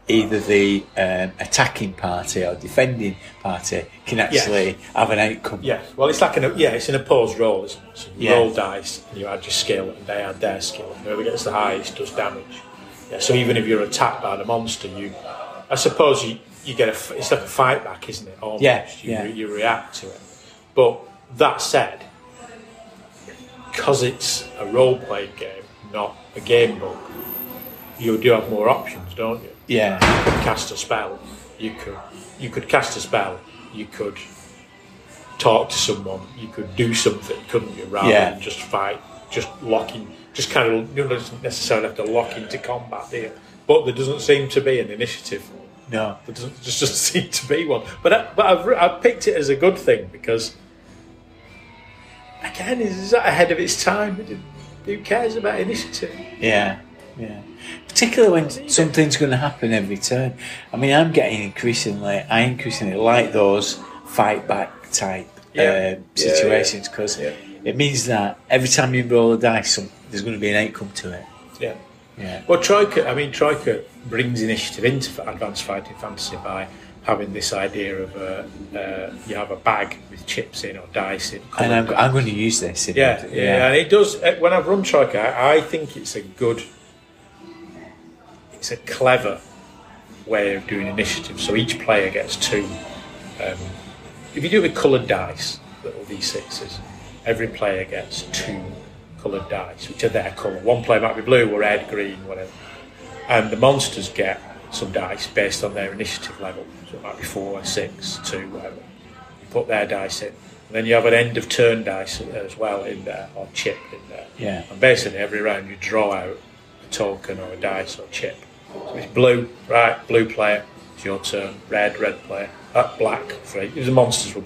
either the attacking party or defending party can actually have an outcome. Yes. Well, it's like it's an opposed roll, isn't it? So you roll dice and you add your skill, and they add their skill, and whoever gets the highest does damage. Yeah. So even if you're attacked by the monster, I suppose you get it's like a fight back, isn't it? Almost. You react to it. But that said, because it's a role-playing game, not a game book, you do have more options, don't you? Yeah. You could cast a spell. You could cast a spell. You could talk to someone. You could do something, couldn't you? Rather than just fight, just locking, just kind of, you don't necessarily have to lock into combat, do you? But there doesn't seem to be an initiative. No, there just doesn't seem to be one. But I've picked it as a good thing because, again, is that ahead of its time? Who cares about initiative? Yeah. Particularly when something's going to happen every turn. I mean, I increasingly like those fight back type situations because it means that every time you roll a dice, there's going to be an outcome to it. Yeah. Yeah. Well, Troika brings initiative into Advanced Fighting Fantasy by having this idea of you have a bag with chips in or dice in. And I'm going to use this. And it does. When I've run Troika, I think it's a clever way of doing initiative. So each player gets two. If you do it with coloured dice, little D6s, every player gets two coloured dice, which are their colour. One player might be blue or red, green, whatever. And the monsters get some dice based on their initiative level. So it might be 4, 6, 2, whatever. You put their dice in. And then you have an end of turn dice as well in there, or chip in there. Yeah. And basically every round you draw out a token or a dice or chip. So it's blue, right, blue player, it's your turn. Red player. Black, if the monsters were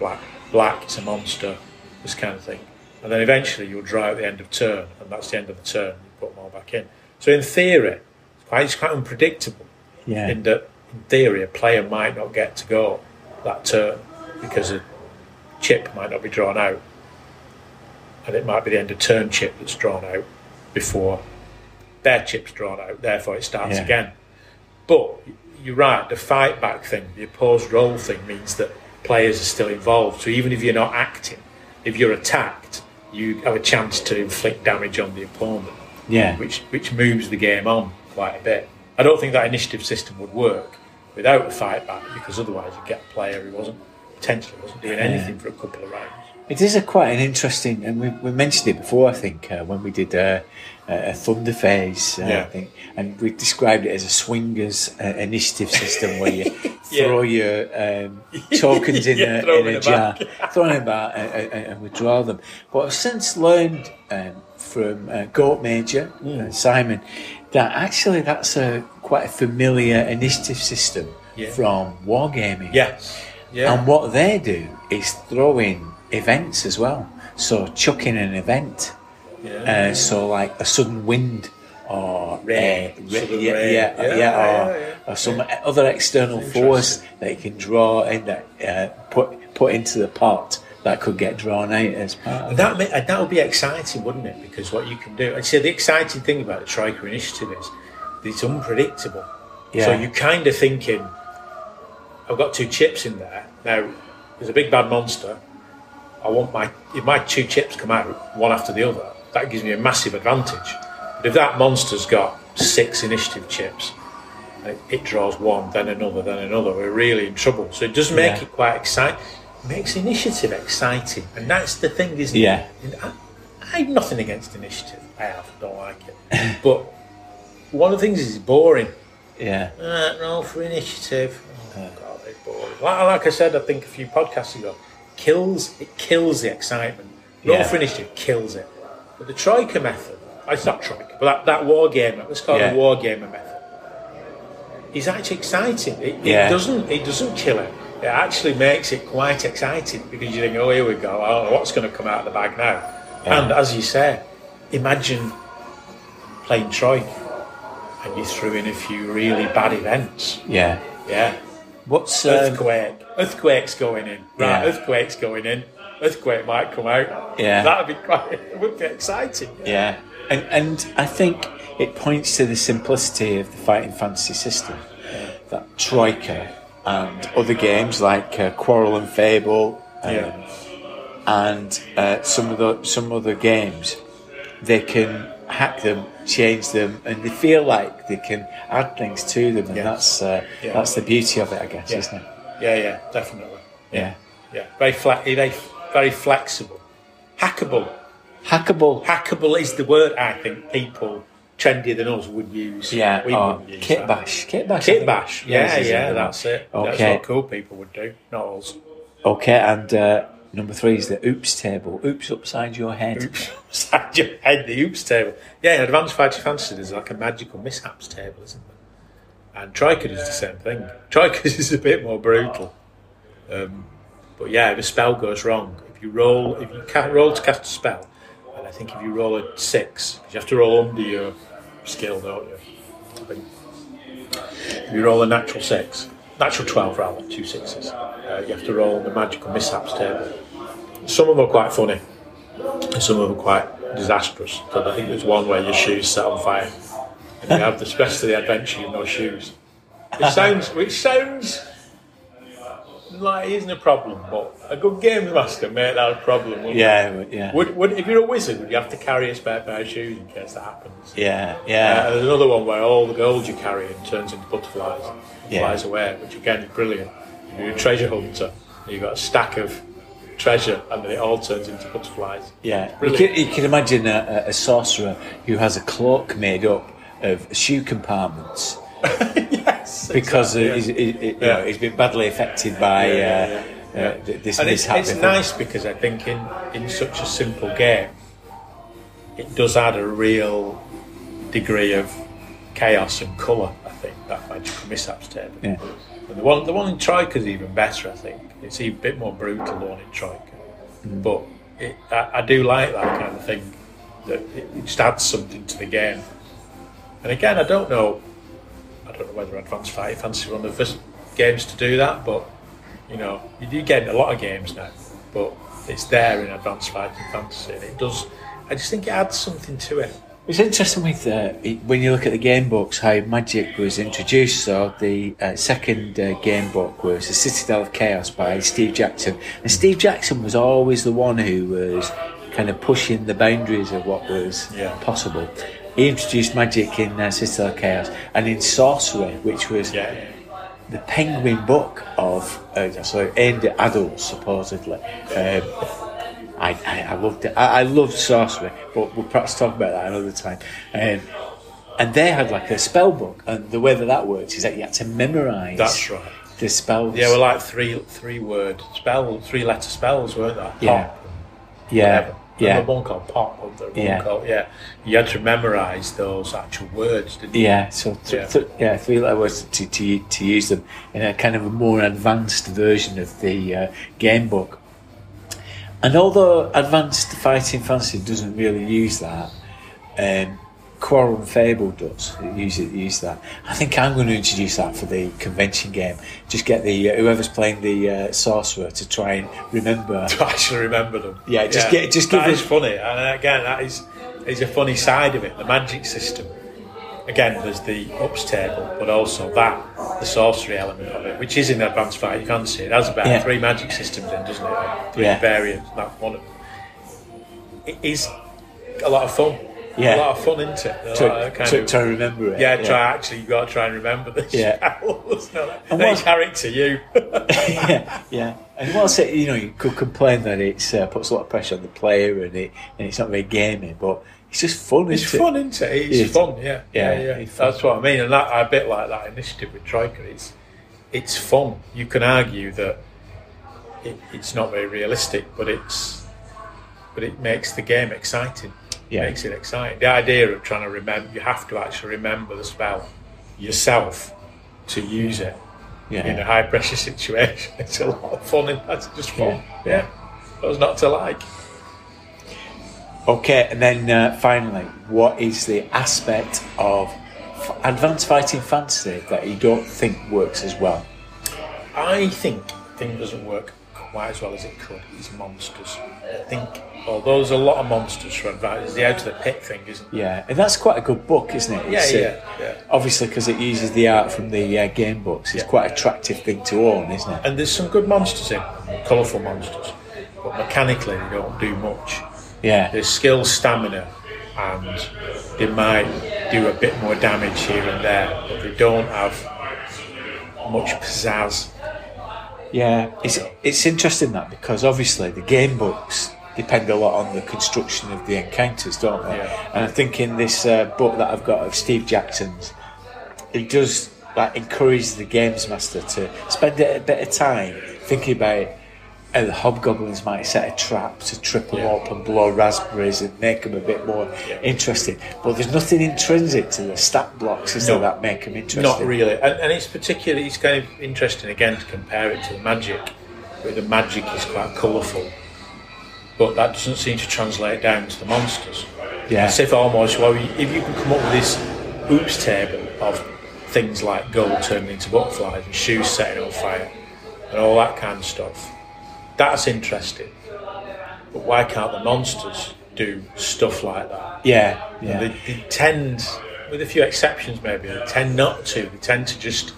black, it's a monster, this kind of thing. And then eventually you'll draw out the end of turn, and that's the end of the turn. You put them all back in. So in theory, it's quite unpredictable. Yeah. In theory, a player might not get to go that turn because a chip might not be drawn out, and it might be the end of turn chip that's drawn out before their chip's drawn out. Therefore, it starts again. But you're right. The fight back thing, the opposed roll thing, means that players are still involved. So even if you're not acting, if you're attacked, you have a chance to inflict damage on the opponent, which moves the game on quite a bit. I don't think that initiative system would work without the fight back, because otherwise you'd get a player who potentially wasn't doing anything for a couple of rounds. It is quite an interesting, and we mentioned it before, I think, when we did a Thunder Phase, I think, and we described it as a swingers initiative system where you throw your tokens in a jar, throw them back and withdraw them. But I've since learned from Goat Major, Simon, that actually that's quite a familiar initiative system from wargaming. Yes. Yeah. And what they do is throw in events as well. So chuck in an event. So like a sudden wind or or some other external force that you can draw in that put into the pot that could get drawn out as part of that would be exciting, wouldn't it? Because what you can do, I'd say the exciting thing about the Troika initiative is that it's unpredictable. So you're kind of thinking, I've got 2 chips in there. Now, there's a big bad monster. If my 2 chips come out, one after the other, that gives me a massive advantage. But if that monster's got 6 initiative chips, it draws one, then another, we're really in trouble. So it does make it quite exciting. It makes initiative exciting. And that's the thing, isn't it? I have nothing against initiative. Don't like it. But one of the things is it's boring. Yeah. Roll for initiative. Oh, God, boring. Like I said, I think a few podcasts ago, it kills the excitement. Roll initiative kills it. But the Troika method, it's not Troika, but that war gamer, let's call it the war gamer method, is actually exciting. It doesn't kill it. It actually makes it quite exciting because you think, oh, here we go, I don't know what's going to come out of the bag now. And as you say, imagine playing Troika and you threw in a few really bad events. Yeah. What's Earthquake's going in. Right, Earthquake's going in. Earthquake might come out. Yeah. It would be exciting. Yeah. And I think it points to the simplicity of the Fighting Fantasy system. That Troika and other games like Quarrel and Fable and some other games, they can hack them, change them, and they feel like they can add things to them, and that's the beauty of it, I guess, isn't it? Yeah, definitely. Yeah. Very flexible. Hackable is the word I think people trendier than us would use. Yeah, wouldn't use kit bash. Yeah, that's it. Okay. That's what cool people would do, not us. Okay, and number 3 is the oops table. Oops upside your head. Oops upside your head, the oops table. Yeah, in Advanced Fighting Fantasy there's like a magical mishaps table, isn't there? And Troika does the same thing. Troika is a bit more brutal. But yeah, if a spell goes wrong, if you can't roll to cast a spell, and I think if you roll a 6, you have to roll under your skill, don't you? I think. If you roll a natural 12 rather, 2 6s, you have to roll the magical mishaps table. Some of them are quite funny, and some of them are quite disastrous. So I think there's one where your shoes set on fire, and you have the rest of the adventure with no shoes. Which sounds like it isn't a problem, but a good game master made that a problem. Would if you're a wizard, would you have to carry a spare pair of shoes in case that happens? There's another one where all the gold you carry turns into butterflies, flies away, which again is brilliant. If you're a treasure hunter, you've got a stack of treasure, and then it all turns into butterflies. Yeah, you can imagine a sorcerer who has a cloak made up of shoe compartments. Yes, because he's been badly affected by this mishap. It's nice because I think in such a simple game, it does add a real degree of chaos and colour. I think that magical mishaps table. Yeah. And the one in Troika is even better. I think it's a bit more brutal the one in Troika, but I do like that kind of thing. That it just adds something to the game. And again, I don't know whether Advanced Fighting Fantasy are one of the first games to do that, but you do get a lot of games now, but it's there in Advanced Fighting Fantasy, and it does. I just think it adds something to it. It's interesting with when you look at the game books how magic was introduced. So the second game book was The Citadel of Chaos by Steve Jackson, and Steve Jackson was always the one who was kind of pushing the boundaries of what was possible. He introduced magic in Citadel of Chaos, and in Sorcery, which was the Penguin book of aimed at adults, supposedly. I loved it. I loved Sorcery, but we'll perhaps talk about that another time. And they had like a spell book, and the way that works is that you had to memorise. That's right. The spells. Yeah, well, like three-word spells, 3-letter spells, weren't they? Pop. Yeah. There was one called Pop, wasn't there? Called, you had to memorise those actual words, didn't you? Yeah, so 3-letter words to use them in a kind of a more advanced version of the game book. And although Advanced Fighting Fantasy doesn't really use that, Quarrel and Fable does use that. I think I'm going to introduce that for the convention game. Just get the whoever's playing the sorcerer to try and remember. To actually remember them. Yeah, just give that is funny, and again, that is a funny side of it. The magic system. Again, there's the ups table, but also the sorcery element of it, which is in Advanced Fighting Fantasy. It has about 3 magic systems in, doesn't it? 3 variants. That's one of them. It is a lot of fun. A lot of fun, isn't it? To remember it. You've got to try and remember the spells. They character you. And whilst you could complain that it puts a lot of pressure on the player and it's not very gamey, but it's just fun, isn't it? It's fun, isn't it? It's fun, yeah. That's what I mean. And that a bit like that initiative with Troika, it's fun. You can argue that it's not very realistic, but it makes the game exciting. Yeah. Makes it exciting. The idea of trying to remember, you have to actually remember the spell yourself to use it in a high pressure situation. It's a lot of fun, and that's just fun. Yeah. What's not to like? Okay, and then finally, what is the aspect of advanced fighting fantasy that you don't think works as well? I think the thing doesn't work quite as well as it could is monsters. I think, although there's a lot of monsters for advanced, it's the out of the pit thing, isn't it? Yeah, and that's quite a good book, isn't it? Yeah. Obviously, because it uses the art from the game books, it's quite an attractive thing to own, isn't it? And there's some good monsters in, colourful monsters, but mechanically they don't do much. Yeah. There's skill, stamina, and they might do a bit more damage here and there, but they don't have much pizzazz. Yeah, it's interesting that, because obviously the game books depend a lot on the construction of the encounters, don't they? Yeah. And I think in this book that I've got of Steve Jackson's, it does encourage the games master to spend a bit of time thinking about how the hobgoblins might set a trap to trip them up and blow raspberries and make them a bit more interesting. But there's nothing intrinsic to the stat blocks, is there, that make them interesting? Not really. And it's particularly, it's kind of interesting again to compare it to the magic, where the magic is quite colourful, but that doesn't seem to translate down to the monsters. Yeah. As if almost, if you can come up with this oops table of things like gold turning into butterflies and shoes setting on fire and all that kind of stuff, that's interesting. But why can't the monsters do stuff like that? Yeah. They tend, with a few exceptions maybe, they tend not to. They tend to just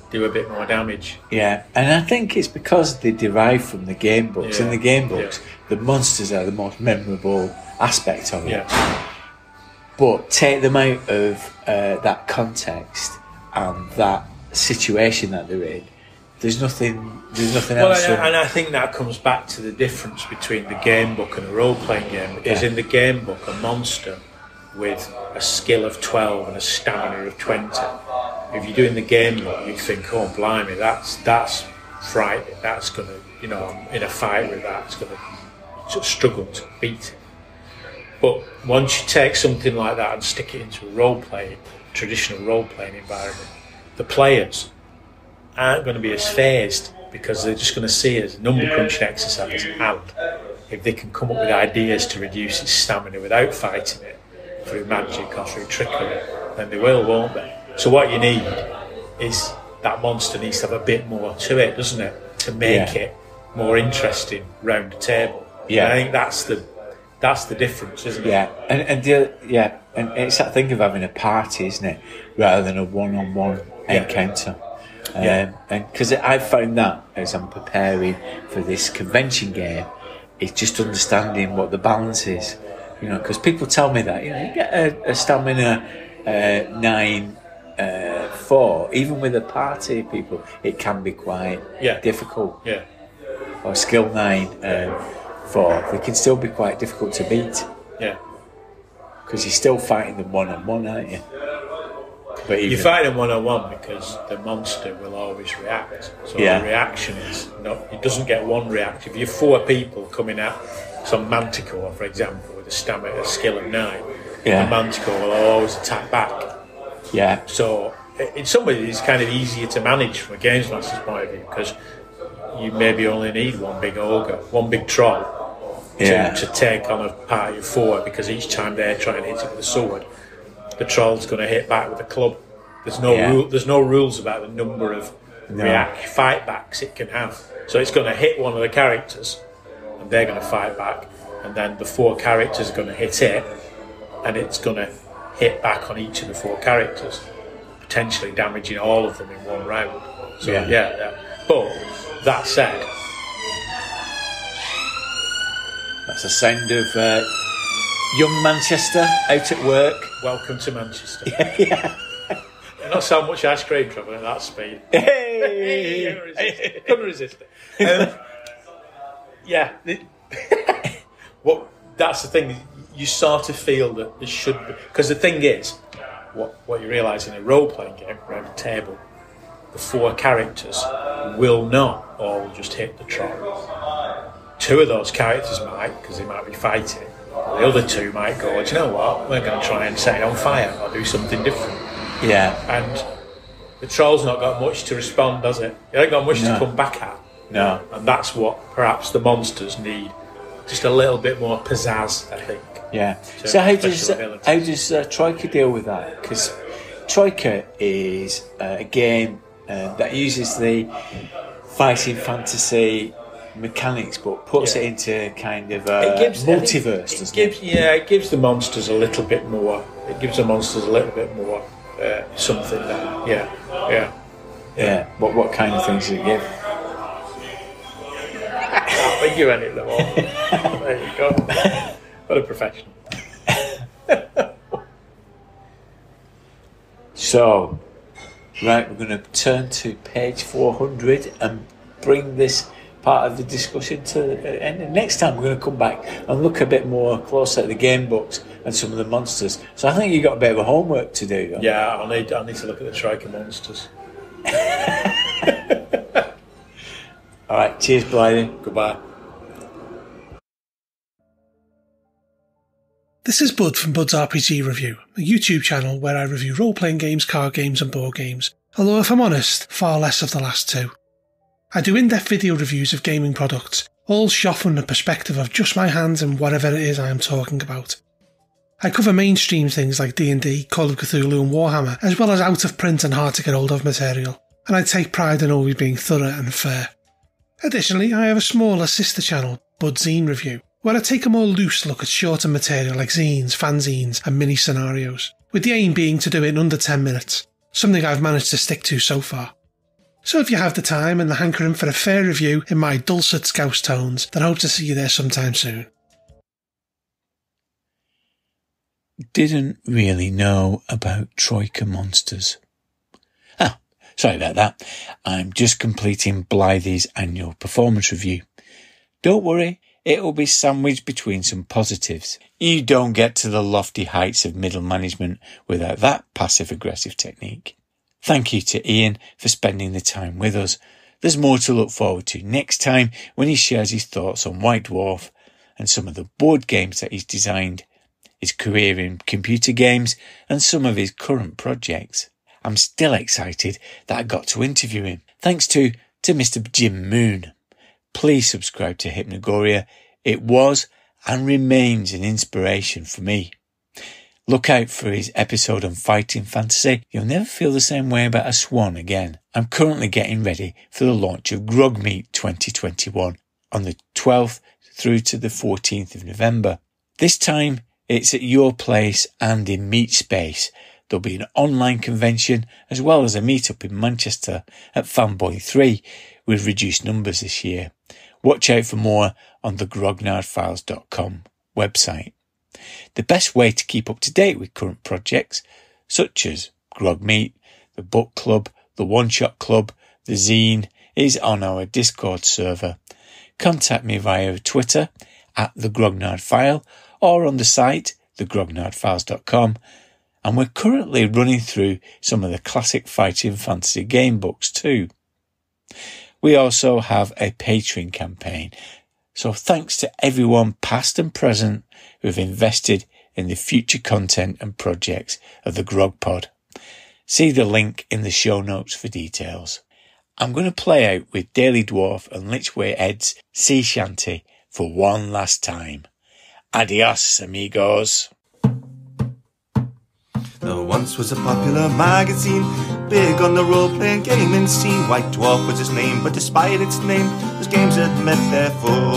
do a bit more damage. Yeah, and I think it's because they derive from the game books. In the game books, the monsters are the most memorable aspect of it. Yeah. But take them out of that context and that situation that they're in, there's nothing else. And I think that comes back to the difference between the game book and a role-playing game, because in the game book, a monster with a skill of 12 and a stamina of 20, if you're doing the game book, you'd think, oh blimey, that's frightening, that's going to, I'm in a fight with that, it's going to sort of struggle to beat it. But once you take something like that and stick it into a traditional role-playing environment, the players aren't going to be as phased, because they're just going to see it as a number crunching exercise, and if they can come up with ideas to reduce its stamina without fighting it through magic or through trickery, then they will, won't they? So what you need is that monster needs to have a bit more to it, doesn't it, to make it more interesting round the table. And I think that's the difference, isn't it? And it's that thing of having a party, isn't it, rather than a one-on-one encounter. And because I found that as I'm preparing for this convention game, it's just understanding what the balance is, because people tell me that you get a stamina 9-4, even with a party of people, it can be quite difficult. Or skill 9-4, they can still be quite difficult to beat. Because you're still fighting them one-on-one, aren't you? But you fight them one-on-one because the monster will always react. So the reaction is it doesn't get one react. If you're 4 people coming at some manticore, for example, with a skill of 9, the manticore will always attack back. So in some ways it's kind of easier to manage from a games master's point of view, because you maybe only need one big ogre, one big troll to take on a party of 4, because each time they try and hit it with a sword, the troll's going to hit back with a club. There's no rules about the number of fight backs it can have. So it's going to hit one of the characters, and they're going to fight back, and then the 4 characters are going to hit it, and it's going to hit back on each of the 4 characters, potentially damaging all of them in one round. So But that said, that's the sound of young Manchester out at work. Welcome to Manchester. Not so much ice cream travelling at that speed. Couldn't resist it. That's the thing. You sort of feel that there should be, because the thing is, what you realise in a role-playing game around a table, the 4 characters will not all just hit the troll. 2 of those characters might, because they might be fighting. The other 2 might go, do you know what, we're going to try and set it on fire or do something different. Yeah. And the troll's not got much to respond, does it? It ain't got much to come back at. No. And that's what perhaps the monsters need. Just a little bit more pizzazz, I think. Yeah. So how does Troika deal with that? Because Troika is a game that uses the fighting fantasy mechanics, but puts it into kind of multiverse, doesn't it? Yeah, it gives the monsters a little bit more. It gives the monsters a little bit more something that, Yeah. What kind of things does it give? I can't think of any of them all. There you go. What a professional. So, right, we're going to turn to page 400 and bring this part of the discussion to the end. And next time we're going to come back and look a bit more closer at the game books and some of the monsters. So I think you've got a bit of a homework to do. Yeah, I'll need to look at the Striker monsters. All right, cheers, Blythe. Goodbye. This is Bud from Bud's RPG Review, a YouTube channel where I review role-playing games, card games and board games, although if I'm honest, far less of the last 2. I do in-depth video reviews of gaming products, all shot from the perspective of just my hands and whatever it is I am talking about. I cover mainstream things like D&D, Call of Cthulhu and Warhammer, as well as out-of-print and hard-to-get-hold-of material, and I take pride in always being thorough and fair. Additionally, I have a smaller sister channel, Bud Zine Review, where I take a more loose look at shorter material like zines, fanzines and mini-scenarios, with the aim being to do it in under 10 minutes, something I've managed to stick to so far. So if you have the time and the hankering for a fair review in my dulcet Scouse tones, then I hope to see you there sometime soon. Didn't really know about Troika monsters. Sorry about that. I'm just completing Blythe's annual performance review. Don't worry, it will be sandwiched between some positives. You don't get to the lofty heights of middle management without that passive-aggressive technique. Thank you to Ian for spending the time with us. There's more to look forward to next time when he shares his thoughts on White Dwarf and some of the board games that he's designed, his career in computer games and some of his current projects. I'm still excited that I got to interview him. Thanks to Mr. Jim Moon. Please subscribe to Hypnagoria. It was and remains an inspiration for me. Look out for his episode on fighting fantasy. You'll never feel the same way about a swan again. I'm currently getting ready for the launch of Grogmeet 2021 on the 12th through to the 14th of November. This time it's at your place and in Meet Space. There'll be an online convention as well as a meetup in Manchester at Fanboy 3 with reduced numbers this year. Watch out for more on the grognardfiles.com website. The best way to keep up to date with current projects such as Grogmeet, the Book Club, the One Shot Club, the Zine is on our Discord server. Contact me via Twitter at the Grognard File or on the site thegrognardfiles.com. And we're currently running through some of the classic fighting fantasy game books too. We also have a Patreon campaign. So thanks to everyone past and present who have invested in the future content and projects of the Grog Pod. See the link in the show notes for details. I'm going to play out with Daily Dwarf and Lichway Ed's Sea Shanty for one last time. Adios, amigos. There once was a popular magazine, big on the role-playing gaming scene. White Dwarf was its name, but despite its name, those games had met their foe.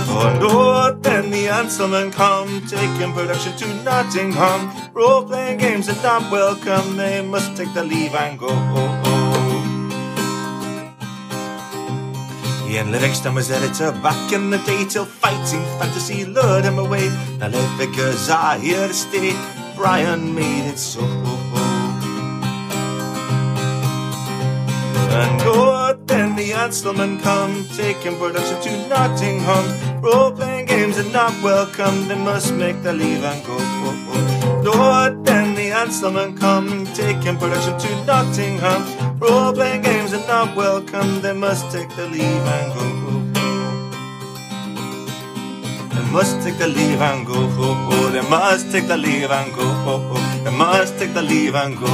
For north then the Ansellmen come, taking production to Nottingham. Role-playing games are not welcome, they must take the leave and go. Ian Livingstone was editor back in the day, till fighting fantasy lured him away. Now live figures are here to stay, Brian made it so. And north then the Ansellmen come, taking production to Nottingham. Role-playing games are not welcome, they must make the leave and go. North then the Anstelman come, taking production to Nottingham. Role-playing games are not welcome, they must take the leave and go. They must take the leave and go. They must take the leave and go. They must take the leave and go.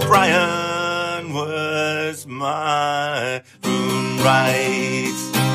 Brian was my room right.